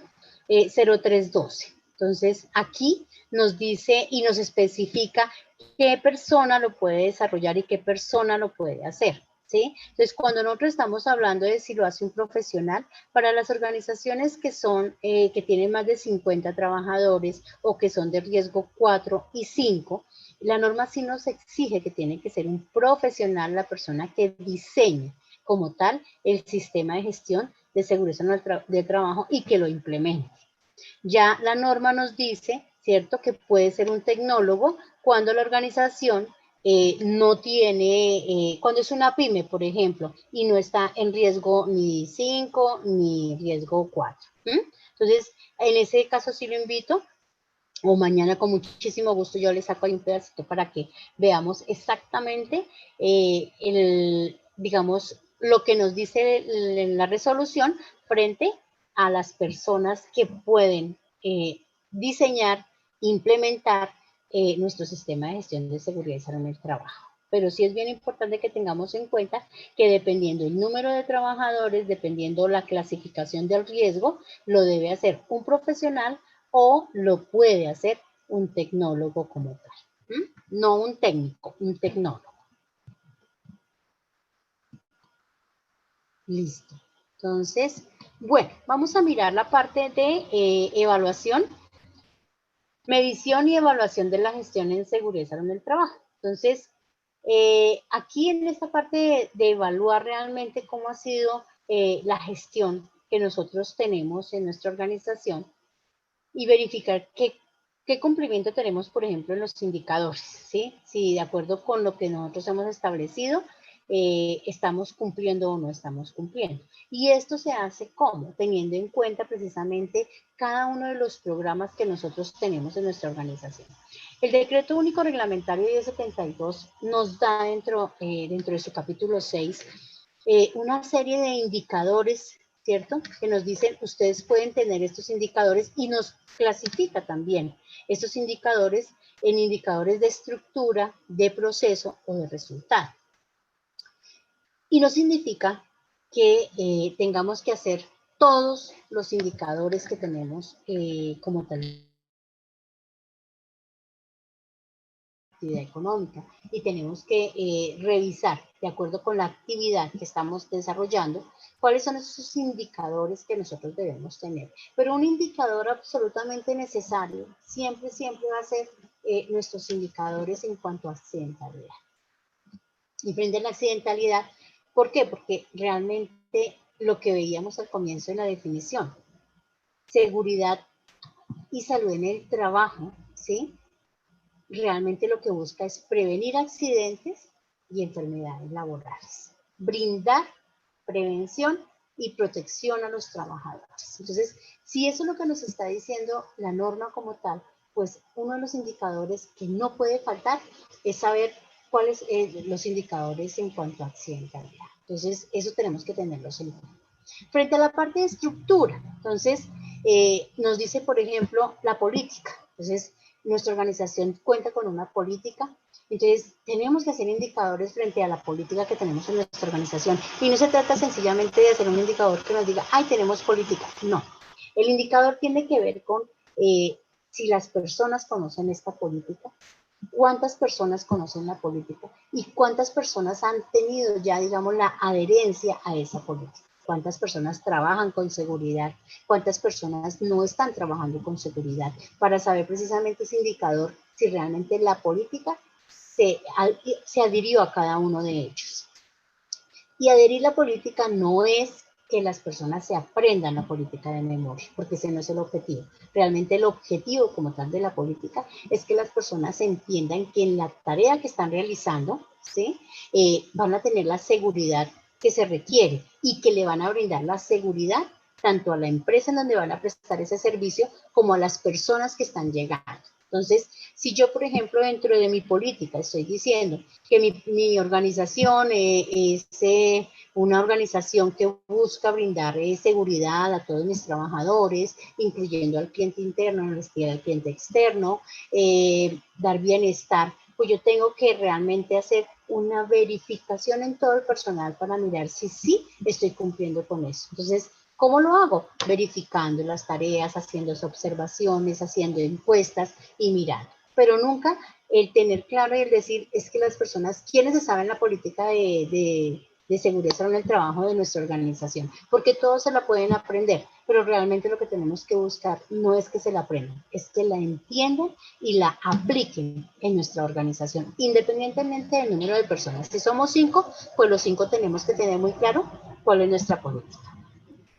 0312. Entonces, aquí nos dice y nos especifica qué persona lo puede desarrollar y qué persona lo puede hacer. ¿sí? Entonces, cuando nosotros estamos hablando de si lo hace un profesional, para las organizaciones que son, que tienen más de 50 trabajadores o que son de riesgo 4 y 5, la norma sí nos exige que tiene que ser un profesional la persona que diseñe como tal el sistema de gestión de seguridad del trabajo y que lo implemente. Ya la norma nos dice, ¿cierto?, que puede ser un tecnólogo cuando la organización no tiene, cuando es una pyme, por ejemplo, y no está en riesgo ni 5 ni riesgo 4. Entonces, en ese caso sí lo invito, o mañana con muchísimo gusto yo les saco ahí un pedacito para que veamos exactamente, digamos, lo que nos dice la resolución frente a las personas que pueden diseñar, implementar nuestro sistema de gestión de seguridad y salud en el trabajo. Pero sí es bien importante que tengamos en cuenta que dependiendo el número de trabajadores, dependiendo la clasificación del riesgo, lo debe hacer un profesional o lo puede hacer un tecnólogo como tal. No un técnico, un tecnólogo. Listo. Entonces, bueno, vamos a mirar la parte de evaluación, medición y evaluación de la gestión en seguridad y salud en el trabajo. Entonces, aquí en esta parte de evaluar realmente cómo ha sido la gestión que nosotros tenemos en nuestra organización y verificar qué cumplimiento tenemos, por ejemplo, en los indicadores, ¿sí? Si de acuerdo con lo que nosotros hemos establecido, estamos cumpliendo o no estamos cumpliendo. Y esto se hace ¿cómo? Teniendo en cuenta precisamente cada uno de los programas que nosotros tenemos en nuestra organización. El Decreto Único Reglamentario 1072 nos da dentro de su capítulo 6 una serie de indicadores, ¿cierto? Que nos dicen, ustedes pueden tener estos indicadores y nos clasifica también estos indicadores en indicadores de estructura, de proceso o de resultado. Y no significa que tengamos que hacer todos los indicadores que tenemos como tal actividad económica y tenemos que revisar de acuerdo con la actividad que estamos desarrollando cuáles son esos indicadores que nosotros debemos tener. Pero un indicador absolutamente necesario siempre va a ser nuestros indicadores en cuanto a accidentalidad. Y frente a la accidentalidad, ¿por qué? Porque realmente lo que veíamos al comienzo de la definición, seguridad y salud en el trabajo, ¿sí? Realmente lo que busca es prevenir accidentes y enfermedades laborales, brindar prevención y protección a los trabajadores. Entonces, si eso es lo que nos está diciendo la norma como tal, pues uno de los indicadores que no puede faltar es saber cuáles son los indicadores en cuanto a accidentalidad. Entonces, eso tenemos que tenerlos en cuenta. Frente a la parte de estructura, entonces, nos dice, por ejemplo, la política. Entonces, nuestra organización cuenta con una política, entonces tenemos que hacer indicadores frente a la política que tenemos en nuestra organización. Y no se trata sencillamente de hacer un indicador que nos diga, ¡ay, tenemos política! No. El indicador tiene que ver con si las personas conocen esta política, cuántas personas conocen la política y cuántas personas han tenido ya, digamos, la adherencia a esa política. Cuántas personas trabajan con seguridad, cuántas personas no están trabajando con seguridad, para saber precisamente ese indicador si realmente la política se adhirió a cada uno de ellos. Y adherir la política no es que las personas se aprendan la política de memoria, porque ese no es el objetivo. Realmente el objetivo como tal de la política es que las personas entiendan que en la tarea que están realizando, ¿sí? Van a tener la seguridad que se requiere y que le van a brindar la seguridad tanto a la empresa en donde van a prestar ese servicio como a las personas que están llegando. Entonces, si yo, por ejemplo, dentro de mi política estoy diciendo que mi organización es una organización que busca brindar seguridad a todos mis trabajadores, incluyendo al cliente interno, al cliente externo, dar bienestar, pues yo tengo que realmente hacer una verificación en todo el personal para mirar si sí estoy cumpliendo con eso. Entonces, ¿cómo lo hago? Verificando las tareas, haciendo observaciones, haciendo encuestas y mirando. Pero nunca el tener claro y el decir es que las personas, ¿quiénes saben la política de de seguridad en el trabajo de nuestra organización, porque todos se la pueden aprender, pero realmente lo que tenemos que buscar no es que se la aprendan, es que la entiendan y la apliquen en nuestra organización, independientemente del número de personas. Si somos 5, pues los 5 tenemos que tener muy claro cuál es nuestra política.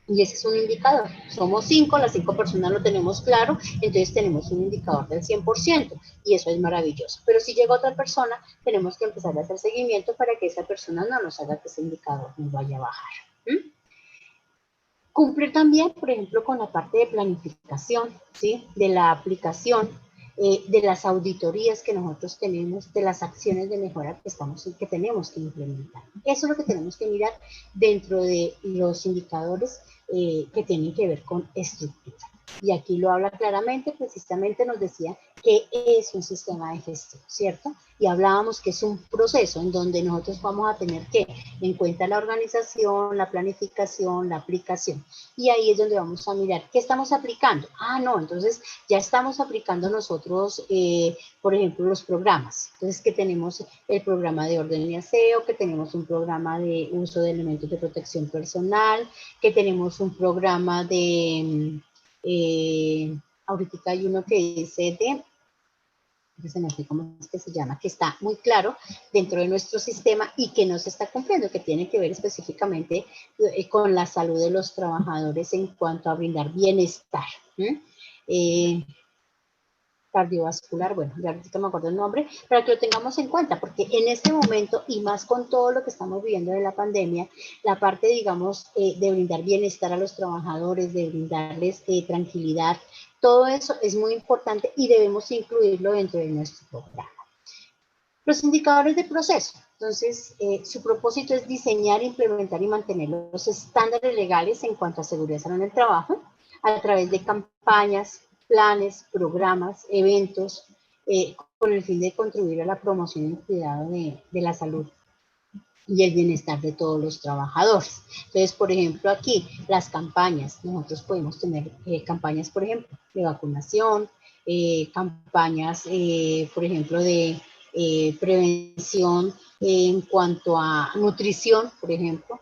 Y ese es un indicador. Somos 5, las 5 personas lo tenemos claro, entonces tenemos un indicador del 100% y eso es maravilloso. Pero si llega otra persona, tenemos que empezar a hacer seguimiento para que esa persona no nos haga que ese indicador nos vaya a bajar. Cumplir también, por ejemplo, con la parte de planificación, ¿sí? De la aplicación, de las auditorías que nosotros tenemos, de las acciones de mejora que tenemos que implementar. Eso es lo que tenemos que mirar dentro de los indicadores que tienen que ver con estructura. Y aquí lo habla claramente, precisamente nos decía que es un sistema de gestión, ¿cierto? Y hablábamos que es un proceso en donde nosotros vamos a tener que en cuenta la organización, la planificación, la aplicación. Y ahí es donde vamos a mirar, ¿qué estamos aplicando? Ah, no, entonces ya estamos aplicando nosotros, por ejemplo, los programas. Entonces, que tenemos el programa de orden y aseo, que tenemos un programa de uso de elementos de protección personal, que tenemos un programa de... ahorita hay uno que dice no sé cómo es que se llama, que está muy claro dentro de nuestro sistema y que no se está cumpliendo, que tiene que ver específicamente con la salud de los trabajadores en cuanto a brindar bienestar. Cardiovascular, bueno, ya ahorita me acuerdo el nombre, para que lo tengamos en cuenta, porque en este momento, y más con todo lo que estamos viviendo de la pandemia, la parte, digamos, de brindar bienestar a los trabajadores, de brindarles tranquilidad, todo eso es muy importante y debemos incluirlo dentro de nuestro programa. Los indicadores de proceso. Entonces, su propósito es diseñar, implementar y mantener los estándares legales en cuanto a seguridad en el trabajo a través de campañas, planes, programas, eventos, con el fin de contribuir a la promoción y el cuidado de la salud y el bienestar de todos los trabajadores. Entonces, por ejemplo, aquí las campañas, nosotros podemos tener campañas, por ejemplo, de vacunación, campañas, por ejemplo, de prevención en cuanto a nutrición, por ejemplo,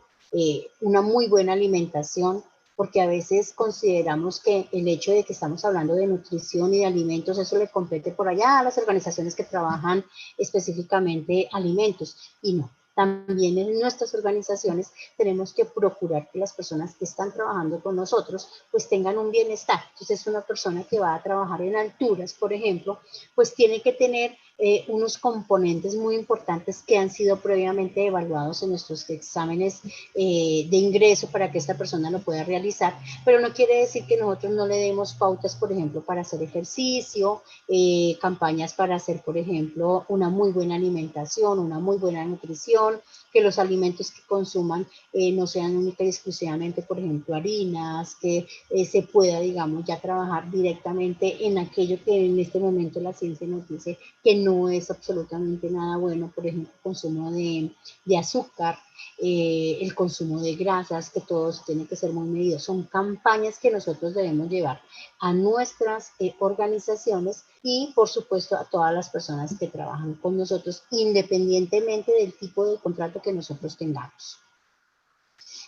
una muy buena alimentación, porque a veces consideramos que el hecho de que estamos hablando de nutrición y de alimentos, eso le compete por allá a las organizaciones que trabajan específicamente alimentos, y no. También en nuestras organizaciones tenemos que procurar que las personas que están trabajando con nosotros pues tengan un bienestar. Entonces una persona que va a trabajar en alturas, por ejemplo, pues tiene que tener unos componentes muy importantes que han sido previamente evaluados en nuestros exámenes de ingreso para que esta persona lo pueda realizar, pero no quiere decir que nosotros no le demos pautas, por ejemplo, para hacer ejercicio, campañas para hacer, por ejemplo, una muy buena alimentación, una muy buena nutrición, que los alimentos que consuman no sean única y exclusivamente, por ejemplo, harinas, que se pueda, digamos, ya trabajar directamente en aquello que en este momento la ciencia nos dice que no es absolutamente nada bueno, por ejemplo, el consumo de azúcar, el consumo de grasas, que todo tiene que ser muy medido. Son campañas que nosotros debemos llevar a nuestras organizaciones y, por supuesto, a todas las personas que trabajan con nosotros, independientemente del tipo de contrato que nosotros tengamos.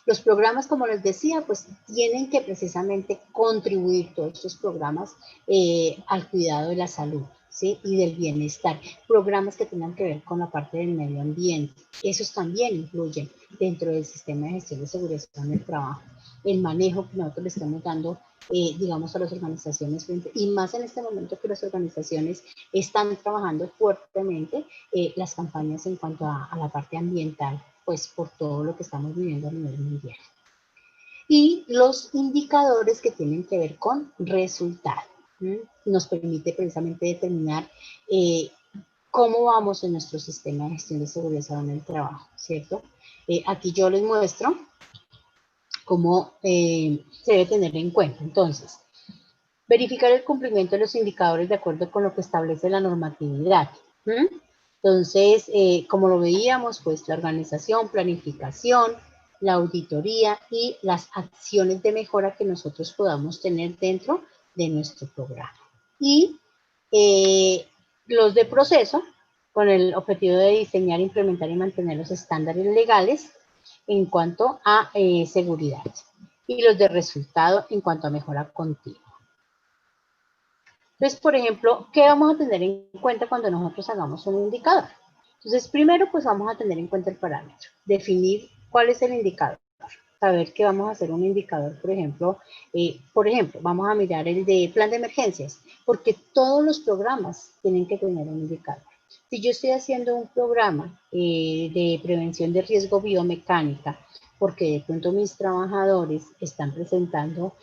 Los programas, como les decía, pues tienen que precisamente contribuir todos estos programas al cuidado de la salud, ¿sí? Y del bienestar. Programas que tengan que ver con la parte del medio ambiente. Esos también incluyen dentro del sistema de gestión de seguridad en el trabajo. El manejo que nosotros le estamos dando, digamos, a las organizaciones, y más en este momento que las organizaciones están trabajando fuertemente las campañas en cuanto a la parte ambiental, pues por todo lo que estamos viviendo a nivel mundial. Y los indicadores que tienen que ver con resultado. Nos permite precisamente determinar cómo vamos en nuestro sistema de gestión de seguridad en el trabajo, ¿cierto? Aquí yo les muestro cómo se debe tener en cuenta. Entonces, verificar el cumplimiento de los indicadores de acuerdo con lo que establece la normatividad. Entonces, como lo veíamos, pues la organización, planificación, la auditoría y las acciones de mejora que nosotros podamos tener dentro de nuestro programa. Y los de proceso, con el objetivo de diseñar, implementar y mantener los estándares legales en cuanto a seguridad y los de resultado en cuanto a mejora continua. Entonces, por ejemplo, ¿qué vamos a tener en cuenta cuando nosotros hagamos un indicador? Entonces, primero, pues vamos a tener en cuenta el parámetro, definir cuál es el indicador, saber que vamos a hacer un indicador, por ejemplo, vamos a mirar el de plan de emergencias, porque todos los programas tienen que tener un indicador. Si yo estoy haciendo un programa de prevención de riesgo biomecánica, porque de pronto mis trabajadores están presentando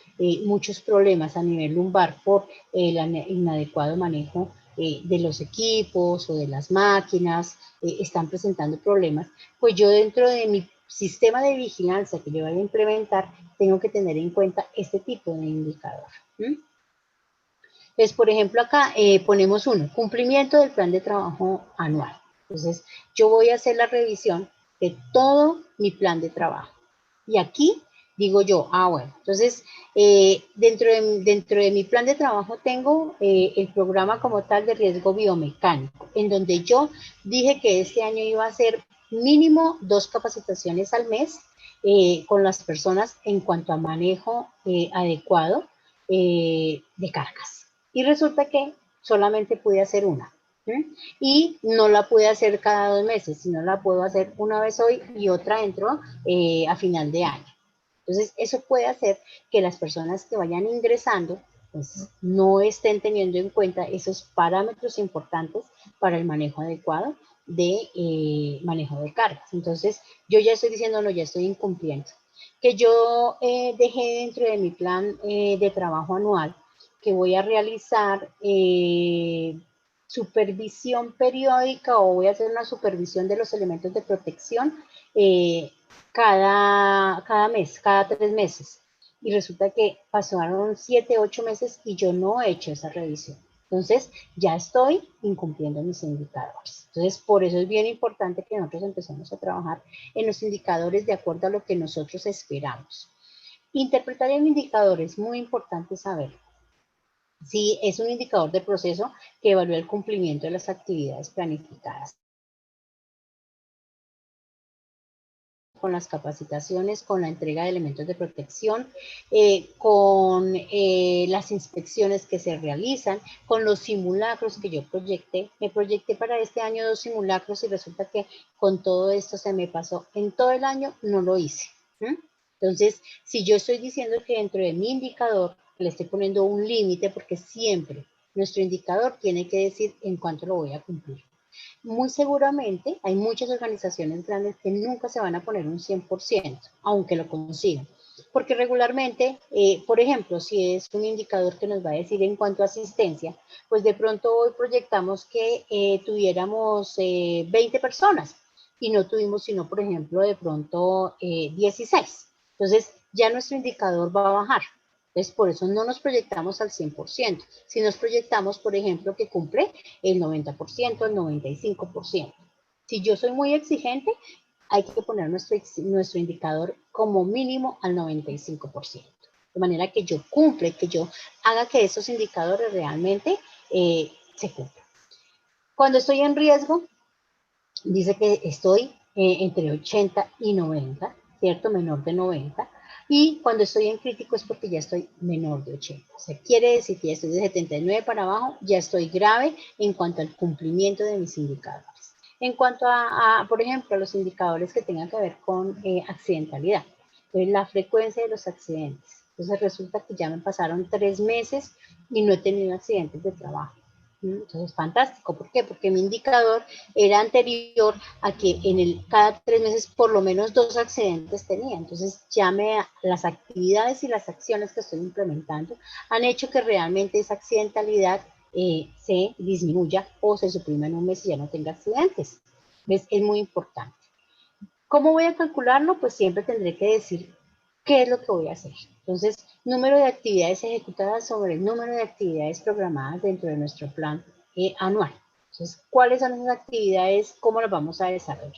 muchos problemas a nivel lumbar por el inadecuado manejo de los equipos o de las máquinas, están presentando problemas, pues yo dentro de mi sistema de vigilancia que yo voy a implementar, tengo que tener en cuenta este tipo de indicador. Entonces, por ejemplo, acá ponemos uno, cumplimiento del plan de trabajo anual. Entonces, yo voy a hacer la revisión de todo mi plan de trabajo. Y aquí digo yo, bueno, entonces, dentro de mi plan de trabajo tengo el programa como tal de riesgo biomecánico, en donde yo dije que este año iba a hacer mínimo 2 capacitaciones al mes con las personas en cuanto a manejo adecuado de cargas. Y resulta que solamente pude hacer una. Y no la pude hacer cada 2 meses, sino la puedo hacer una vez hoy y otra entro a final de año. Entonces, eso puede hacer que las personas que vayan ingresando pues, no estén teniendo en cuenta esos parámetros importantes para el manejo adecuado de manejo de cargas. Entonces, yo ya estoy diciendo, no, ya estoy incumpliendo. Que yo dejé dentro de mi plan de trabajo anual que voy a realizar supervisión periódica o voy a hacer una supervisión de los elementos de protección cada mes, cada 3 meses. Y resulta que pasaron 7, 8 meses y yo no he hecho esa revisión. Entonces, ya estoy incumpliendo mis indicadores. Entonces, por eso es bien importante que nosotros empecemos a trabajar en los indicadores de acuerdo a lo que nosotros esperamos. Interpretar el indicador es muy importante saber. Si es un indicador de proceso que evalúa el cumplimiento de las actividades planificadas. Con las capacitaciones, con la entrega de elementos de protección, con las inspecciones que se realizan, con los simulacros que yo proyecté. Me proyecté para este año 2 simulacros y resulta que con todo esto se me pasó. En todo el año no lo hice. Entonces, si yo estoy diciendo que dentro de mi indicador le estoy poniendo un límite, porque siempre nuestro indicador tiene que decir en cuánto lo voy a cumplir. Muy seguramente hay muchas organizaciones grandes que nunca se van a poner un 100%, aunque lo consigan. Porque regularmente, por ejemplo, si es un indicador que nos va a decir en cuanto a asistencia, pues de pronto hoy proyectamos que tuviéramos 20 personas y no tuvimos sino, por ejemplo, de pronto 16. Entonces, ya nuestro indicador va a bajar. Entonces, por eso no nos proyectamos al 100%. Si nos proyectamos, por ejemplo, que cumple el 90%, el 95%. Si yo soy muy exigente, hay que poner nuestro indicador como mínimo al 95%. De manera que yo cumple, que yo haga que esos indicadores realmente se cumplan. Cuando estoy en riesgo, dice que estoy entre 80 y 90, ¿cierto? Menor de 90. Y cuando estoy en crítico es porque ya estoy menor de 80. O sea, quiere decir que ya estoy de 79 para abajo, ya estoy grave en cuanto al cumplimiento de mis indicadores. En cuanto por ejemplo, a los indicadores que tengan que ver con accidentalidad. Entonces, la frecuencia de los accidentes. Entonces, resulta que ya me pasaron 3 meses y no he tenido accidentes de trabajo. Entonces, fantástico. ¿Por qué? Porque mi indicador era anterior a que cada 3 meses por lo menos 2 accidentes tenía. Entonces, las actividades y las acciones que estoy implementando han hecho que realmente esa accidentalidad se disminuya o se suprima en un mes y ya no tenga accidentes. ¿Ves? Es muy importante. ¿Cómo voy a calcularlo? Pues siempre tendré que decir qué es lo que voy a hacer. Entonces, número de actividades ejecutadas sobre el número de actividades programadas dentro de nuestro plan anual. Entonces, ¿cuáles son esas actividades? ¿Cómo las vamos a desarrollar?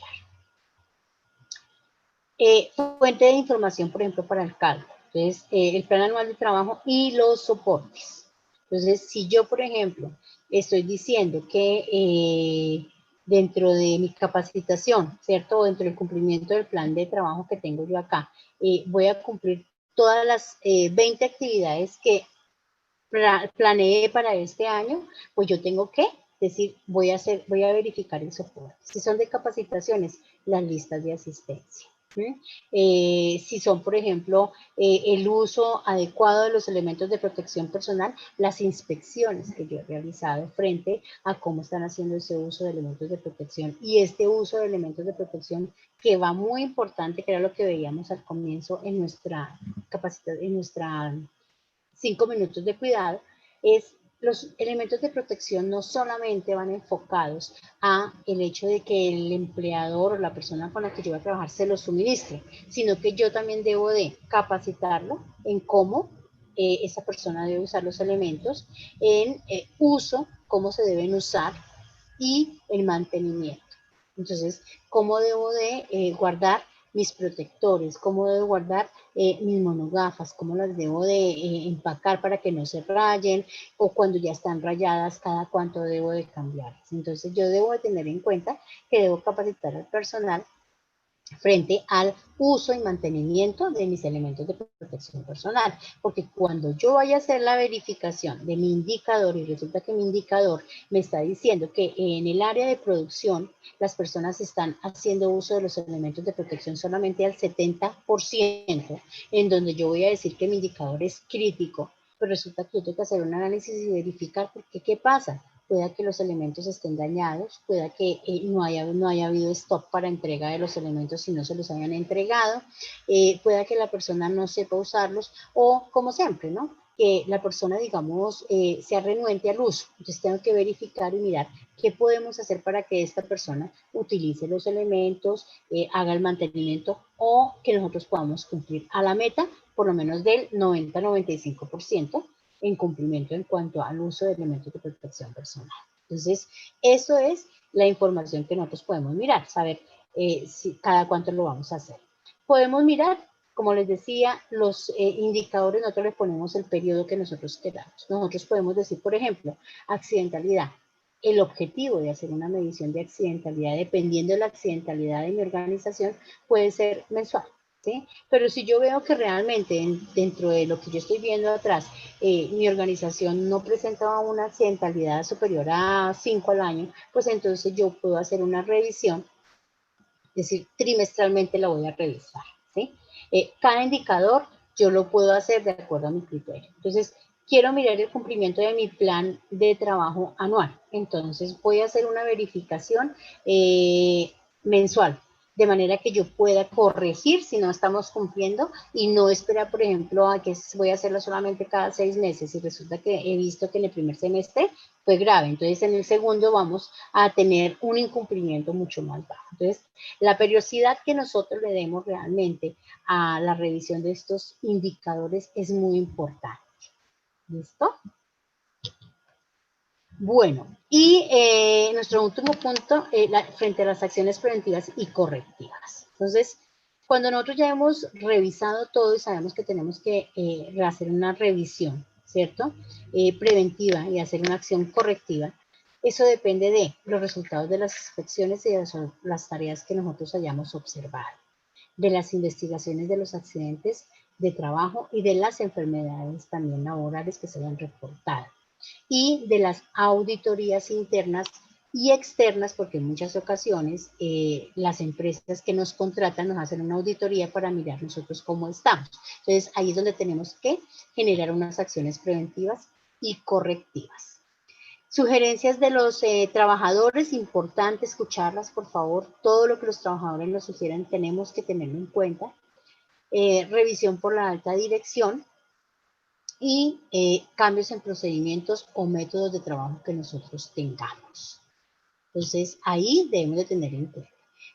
Fuente de información, por ejemplo, para el cálculo. Entonces, el plan anual de trabajo y los soportes. Entonces, si yo, por ejemplo, estoy diciendo que dentro de mi capacitación, ¿cierto? O dentro del cumplimiento del plan de trabajo que tengo yo acá, voy a cumplir todas las 20 actividades que planeé para este año, pues yo tengo que decir, voy a verificar el soporte. Si son de capacitaciones, las listas de asistencia. Si son, por ejemplo, el uso adecuado de los elementos de protección personal, las inspecciones que yo he realizado frente a cómo están haciendo ese uso de elementos de protección. Y este uso de elementos de protección que va muy importante, que era lo que veíamos al comienzo en nuestra capacitación, en nuestra 5 minutos de cuidado, es los elementos de protección no solamente van enfocados a el hecho de que el empleador o la persona con la que yo voy a trabajar se los suministre, sino que yo también debo de capacitarlo en cómo esa persona debe usar los elementos, en uso, cómo se deben usar y el mantenimiento. Entonces, cómo debo de guardar mis protectores, cómo debo guardar mis monogafas, cómo las debo de empacar para que no se rayen, o cuando ya están rayadas, cada cuánto debo de cambiarlas. Entonces yo debo de tener en cuenta que debo capacitar al personal frente al uso y mantenimiento de mis elementos de protección personal, porque cuando yo vaya a hacer la verificación de mi indicador y resulta que mi indicador me está diciendo que en el área de producción las personas están haciendo uso de los elementos de protección solamente al 70%, en donde yo voy a decir que mi indicador es crítico, pero resulta que yo tengo que hacer un análisis y verificar porque ¿qué pasa? Pueda que los elementos estén dañados, pueda que no haya habido stock para entrega de los elementos si no se los hayan entregado, pueda que la persona no sepa usarlos o, como siempre, ¿no? Que la persona, digamos, sea renuente al uso. Entonces tengo que verificar y mirar qué podemos hacer para que esta persona utilice los elementos, haga el mantenimiento o que nosotros podamos cumplir a la meta por lo menos del 90-95%. En cumplimiento en cuanto al uso de elementos de protección personal. Entonces, eso es la información que nosotros podemos mirar, saber si cada cuánto lo vamos a hacer. Podemos mirar, como les decía, los indicadores, nosotros les ponemos el periodo que nosotros queramos. Nosotros podemos decir, por ejemplo, accidentalidad. El objetivo de hacer una medición de accidentalidad, dependiendo de la accidentalidad de mi organización, puede ser mensual. ¿Sí? Pero si yo veo que realmente dentro de lo que yo estoy viendo atrás, mi organización no presentaba una accidentalidad superior a 5 al año, pues entonces yo puedo hacer una revisión, es decir, trimestralmente la voy a revisar. ¿Sí? Cada indicador yo lo puedo hacer de acuerdo a mi criterio. Entonces, quiero mirar el cumplimiento de mi plan de trabajo anual. Entonces, voy a hacer una verificación mensual, de manera que yo pueda corregir si no estamos cumpliendo y no esperar, por ejemplo, a que voy a hacerlo solamente cada 6 meses y resulta que he visto que en el primer semestre fue grave. Entonces, en el segundo vamos a tener un incumplimiento mucho más bajo. Entonces, la periodicidad que nosotros le demos realmente a la revisión de estos indicadores es muy importante. ¿Listo? Bueno, y nuestro último punto, frente a las acciones preventivas y correctivas. Entonces, cuando nosotros ya hemos revisado todo y sabemos que tenemos que hacer una revisión, ¿cierto? Preventiva y hacer una acción correctiva, eso depende de los resultados de las inspecciones y de las tareas que nosotros hayamos observado, de las investigaciones de los accidentes de trabajo y de las enfermedades también laborales que se hayan reportado, y de las auditorías internas y externas, porque en muchas ocasiones las empresas que nos contratan nos hacen una auditoría para mirar nosotros cómo estamos. Entonces, ahí es donde tenemos que generar unas acciones preventivas y correctivas. Sugerencias de los trabajadores, importante escucharlas, por favor. Todo lo que los trabajadores nos sugieren tenemos que tenerlo en cuenta. Revisión por la alta dirección y cambios en procedimientos o métodos de trabajo que nosotros tengamos. Entonces, ahí debemos de tener en cuenta.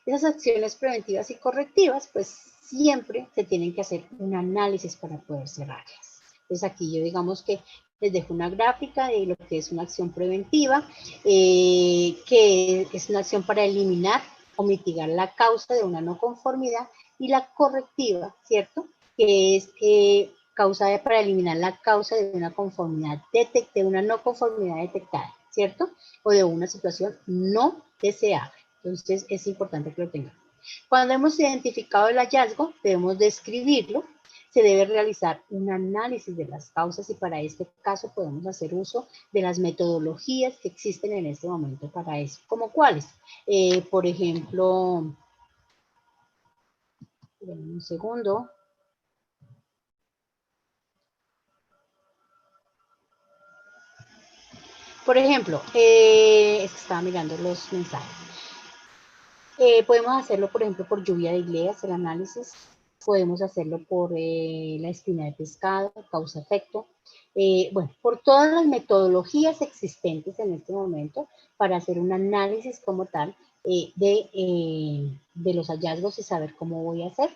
Esas acciones preventivas y correctivas, pues siempre se tienen que hacer un análisis para poder cerrarlas. Entonces, aquí yo digamos que les dejo una gráfica de lo que es una acción preventiva, que es una acción para eliminar o mitigar la causa de una no conformidad, y la correctiva, ¿cierto? Que es para eliminar la causa de una conformidad de una no conformidad detectada. ¿cierto? O de una situación no deseable. Entonces, es importante que lo tengamos. Cuando hemos identificado el hallazgo, debemos describirlo. Se debe realizar un análisis de las causas y para este caso podemos hacer uso de las metodologías que existen en este momento para eso. ¿Como cuáles? Por ejemplo, un segundo. Por ejemplo, estaba mirando los mensajes. Podemos hacerlo, por ejemplo, por lluvia de ideas, el análisis. Podemos hacerlo por la espina de pescado, causa-efecto. Bueno, por todas las metodologías existentes en este momento para hacer un análisis como tal de los hallazgos y saber cómo voy a hacer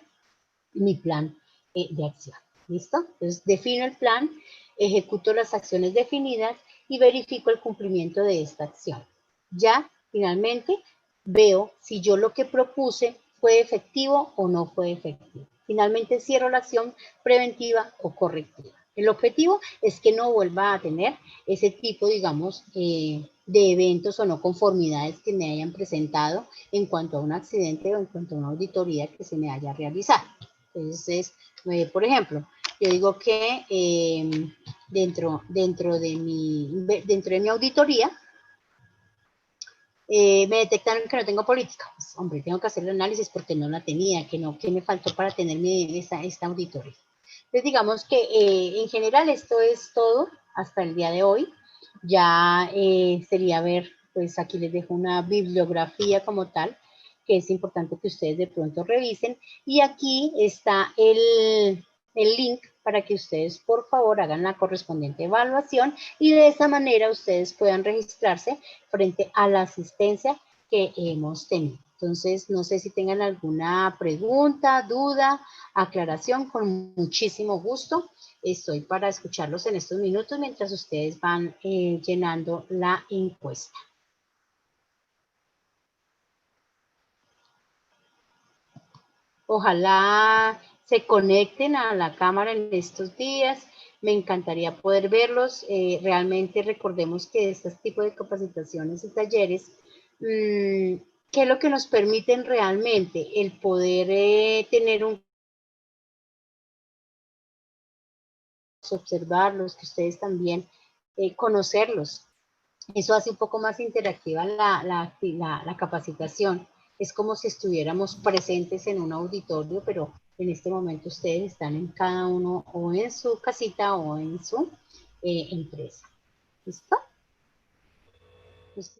mi plan de acción. ¿Listo? Entonces, defino el plan, ejecuto las acciones definidas y verifico el cumplimiento de esta acción. Ya, finalmente, veo si yo lo que propuse fue efectivo o no fue efectivo. Finalmente cierro la acción preventiva o correctiva. El objetivo es que no vuelva a tener ese tipo, digamos, de eventos o no conformidades que me hayan presentado en cuanto a un accidente o en cuanto a una auditoría que se me haya realizado. Entonces, por ejemplo, yo digo que dentro de mi auditoría, me detectaron que no tengo política. Pues, hombre, tengo que hacer el análisis porque no la tenía, que me faltó para tener esta auditoría. Entonces, digamos que en general esto es todo hasta el día de hoy. Ya sería ver, pues aquí les dejo una bibliografía como tal, que es importante que ustedes de pronto revisen. Y aquí está el link para que ustedes, por favor, hagan la correspondiente evaluación y de esa manera ustedes puedan registrarse frente a la asistencia que hemos tenido. Entonces, no sé si tengan alguna pregunta, duda, aclaración, con muchísimo gusto. Estoy para escucharlos en estos minutos mientras ustedes van llenando la encuesta. Ojalá se conecten a la cámara en estos días. Me encantaría poder verlos. Realmente recordemos que este tipo de capacitaciones y talleres, ¿qué es lo que nos permiten realmente? El poder tener observarlos, que ustedes también conocerlos. Eso hace un poco más interactiva la capacitación. Es como si estuviéramos presentes en un auditorio, pero en este momento ustedes están en cada uno o en su casita o en su empresa. ¿Listo?